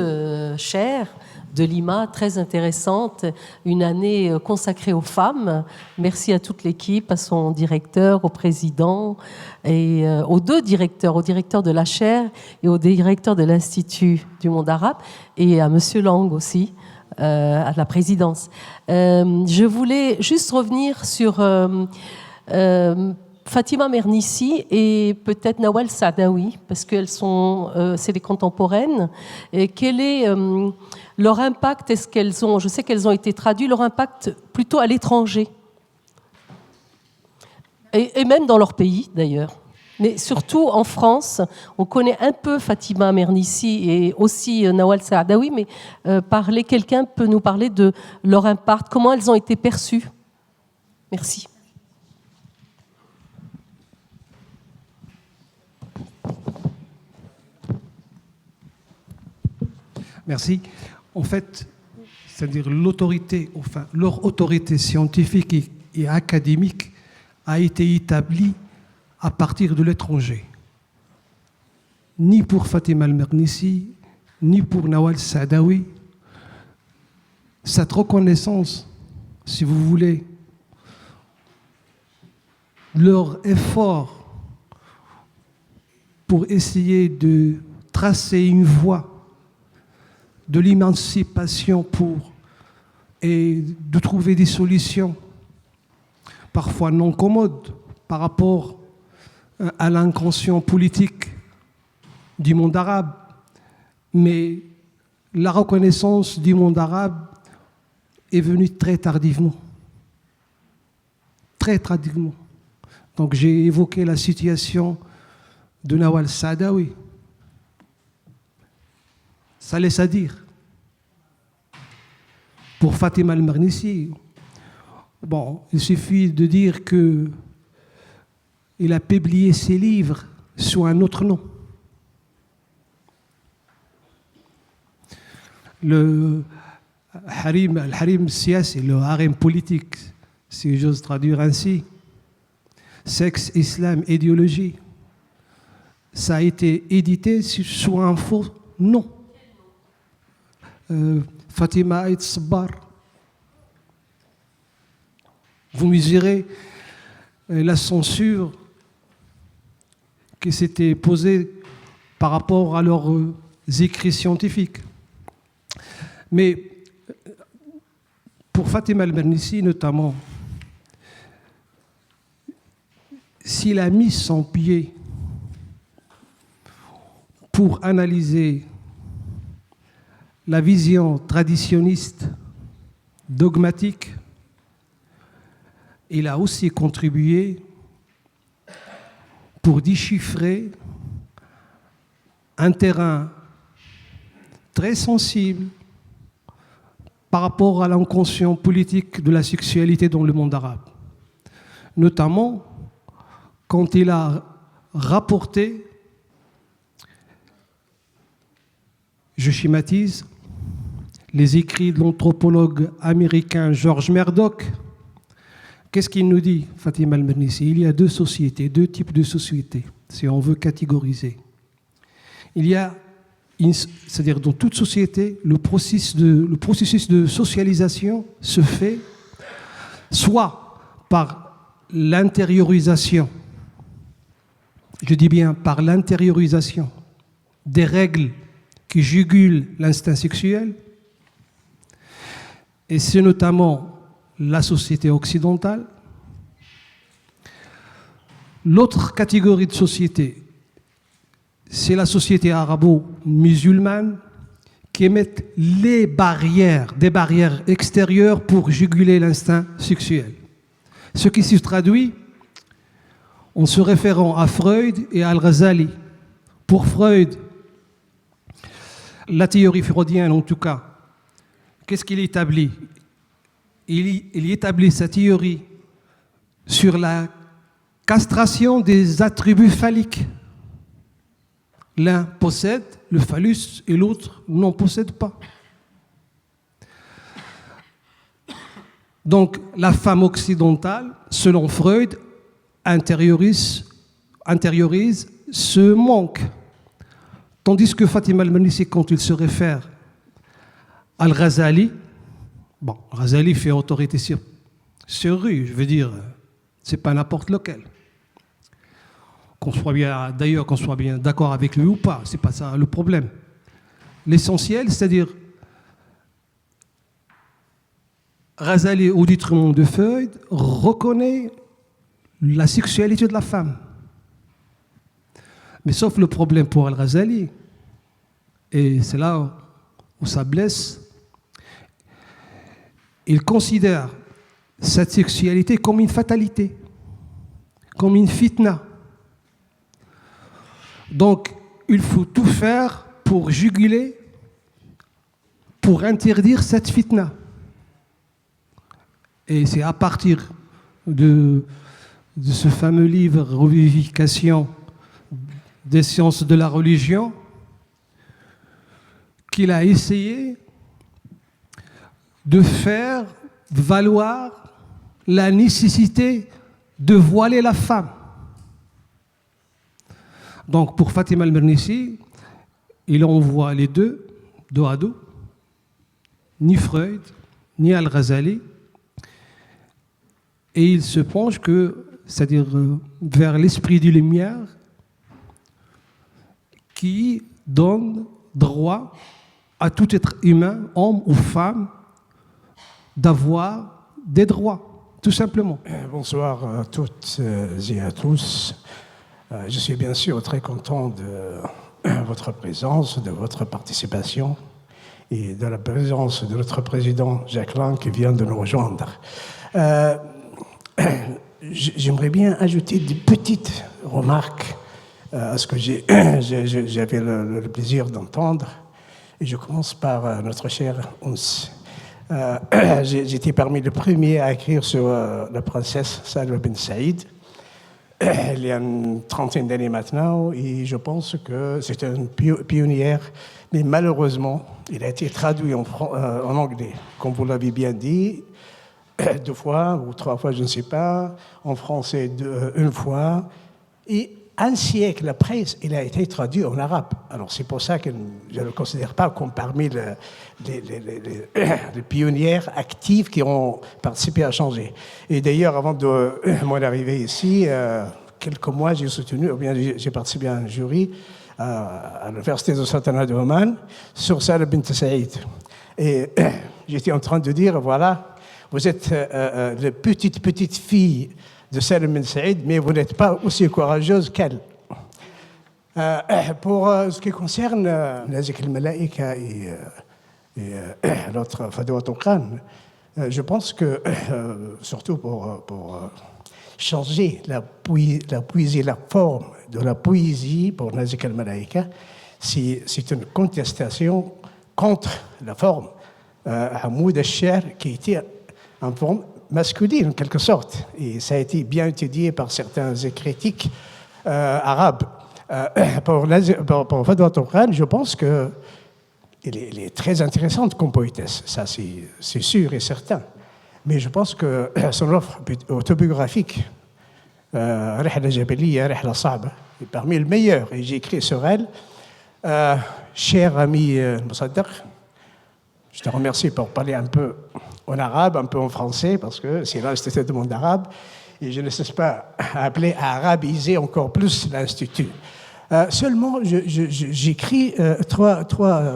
S10: chaire de Lima, très intéressante, une année consacrée aux femmes. Merci à toute l'équipe, à son directeur, au président et aux deux directeurs, au directeur de la chaire et au directeur de l'Institut du monde arabe et à Monsieur Lang aussi, à la présidence. Je voulais juste revenir sur Fatima Mernissi et peut-être Nawal Saadawi, parce qu'elles sont, c'est des contemporaines. Et quel est leur impact? Est-ce qu'elles ont, je sais qu'elles ont été traduites, leur impact plutôt à l'étranger, et même dans leur pays d'ailleurs. Mais surtout en France, on connaît un peu Fatima Mernissi et aussi Nawal Saadawi, mais quelqu'un peut nous parler de leur impact, comment elles ont été perçues? Merci.
S7: Merci. En fait, c'est-à-dire leur autorité scientifique et académique a été établie à partir de l'étranger. Ni pour Fatima al-Mernissi, ni pour Nawal Saadawi. Cette reconnaissance, si vous voulez, leur effort pour essayer de tracer une voie de l'émancipation et de trouver des solutions parfois non commodes par rapport à l'inconscient politique du monde arabe. Mais la reconnaissance du monde arabe est venue très tardivement. Très tardivement. Donc j'ai évoqué la situation de Nawal Saadawi. Ça laisse à dire. Pour Fatima al-Mernissi, bon, il suffit de dire qu'il a publié ses livres sous un autre nom. Le harim siyasi, le harem politique, si j'ose traduire ainsi, sexe, islam, idéologie, ça a été édité sous un faux nom. Fatima Aït Sabbar. Vous mesurez la censure qui s'était posée par rapport à leurs écrits scientifiques. Mais pour Fatima al-Mernissi notamment, s'il a mis son pied pour analyser la vision traditionniste, dogmatique, il a aussi contribué pour déchiffrer un terrain très sensible par rapport à l'inconscient politique de la sexualité dans le monde arabe. Notamment quand il a rapporté, je schématise, les écrits de l'anthropologue américain George Murdoch. Qu'est-ce qu'il nous dit, Fatima al-Mernissi? Il y a deux sociétés, deux types de sociétés, si on veut catégoriser. Il y a, c'est-à-dire dans toute société, le processus de socialisation se fait soit par l'intériorisation, je dis bien par l'intériorisation des règles qui jugulent l'instinct sexuel, et c'est notamment la société occidentale. L'autre catégorie de société, c'est la société arabo-musulmane qui émettent des barrières extérieures pour juguler l'instinct sexuel. Ce qui se traduit en se référant à Freud et à Al-Ghazali. Pour Freud, la théorie freudienne en tout cas, qu'est-ce qu'il établit? Il établit sa théorie sur la castration des attributs phalliques. L'un possède le phallus et l'autre n'en possède pas. Donc la femme occidentale, selon Freud, intériorise ce manque Tandis que Fatima al-Mernissi, quand il se réfère à Al-Ghazali, bon, Ghazali fait autorité sur rue, je veux dire, c'est pas n'importe lequel. Qu'on soit bien, d'ailleurs, qu'on soit bien d'accord avec lui ou pas, c'est pas ça le problème. L'essentiel, c'est-à-dire, Ghazali, au détriment de Freud, reconnaît la sexualité de la femme. Mais sauf le problème pour Al-Ghazali, et c'est là où ça blesse, il considère cette sexualité comme une fatalité, comme une fitna. Donc, il faut tout faire pour juguler, pour interdire cette fitna. Et c'est à partir de ce fameux livre « Revivification des sciences de la religion » qu'il a essayé de faire valoir la nécessité de voiler la femme. Donc pour Fatima al-Mernissi, il envoie les deux, dos à dos, ni Freud, ni Al-Ghazali, et il se penche c'est-à-dire vers l'esprit de lumière qui donne droit à tout être humain, homme ou femme, d'avoir des droits, tout simplement.
S11: Bonsoir à toutes et à tous. Je suis bien sûr très content de votre présence, de votre participation et de la présence de notre président Jacques Lang qui vient de nous rejoindre. J'aimerais bien ajouter des petites remarques à ce que j'avais le plaisir d'entendre. Et je commence par notre cher Ons. J'étais parmi les premiers à écrire sur la princesse Salwa bin Saïd. Il y a une trentaine d'années maintenant, et je pense que c'est une pionnière, mais malheureusement, il a été traduit en anglais, comme vous l'avez bien dit, 2 fois ou 3 fois, je ne sais pas, en français 1 fois, et un siècle après, il a été traduit en arabe. Alors c'est pour ça que je ne le considère pas comme parmi les pionnières actives qui ont participé à changer. Et d'ailleurs, avant de mon arrivée ici, quelques mois, j'ai soutenu, ou bien j'ai participé à un jury à l'Université de Sultanat de Oman sur Salwa bint Saïd. Et j'étais en train de dire, voilà, vous êtes la petite fille de Salwa bint Saïd, mais vous n'êtes pas aussi courageuse qu'elle. Pour ce qui concerne Nazik al-Malaïka et l'autre Fadwa Tonkan, je pense que, surtout pour changer la poésie, la forme de la poésie pour Nazik al-Malaïka, c'est une contestation contre la forme. Hamoud al-Sher qui était en forme masculine en quelque sorte, et ça a été bien étudié par certains critiques arabes. Pour Fadwa Tonkan, je pense qu'elle est très intéressante comme poétesse, ça c'est sûr et certain. Mais je pense que son offre autobiographique, Rihla Jabaliya, Rihla Sa'ba, est parmi les meilleurs, et j'ai écrit sur elle. Cher ami Moussaddaq, je te remercie pour parler un peu en arabe, un peu en français, parce que c'est l'Institut du monde arabe, et je ne cesse pas à appeler à arabiser encore plus l'Institut. Seulement, j'écris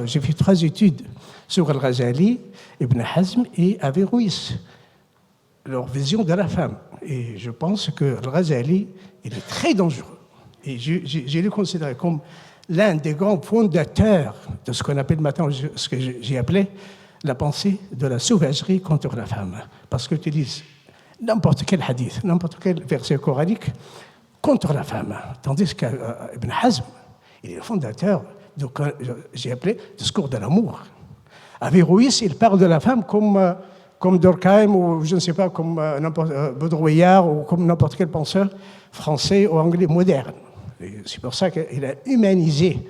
S11: j'ai fait 3 études sur Al-Ghazali, Ibn Hazm et Averroès, leur vision de la femme. Et je pense que Al-Ghazali, il est très dangereux. Et je le considère comme l'un des grands fondateurs de ce qu'on appelle maintenant, ce que j'ai appelé la pensée de la sauvagerie contre la femme. Parce qu'il utilise n'importe quel hadith, n'importe quel verset coranique contre la femme. Tandis qu'Ibn Hazm, il est le fondateur de ce que j'ai appelé discours de l'amour. Averroès, il parle de la femme comme Durkheim, ou je ne sais pas, comme Baudrillard, ou comme n'importe quel penseur français ou anglais moderne. C'est pour ça qu'il a humanisé.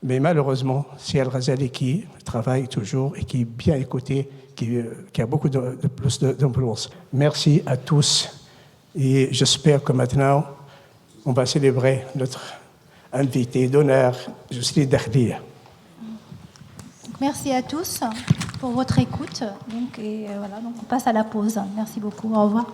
S11: Mais malheureusement, c'est Al-Ghazali qui travaille toujours et qui est bien écouté, qui a beaucoup plus d'influence. Merci à tous. Et j'espère que maintenant, on va célébrer notre invité d'honneur, Jocelyne Dakhlia.
S3: Merci à tous pour votre écoute. Donc, et voilà, donc on passe à la pause. Merci beaucoup. Au revoir.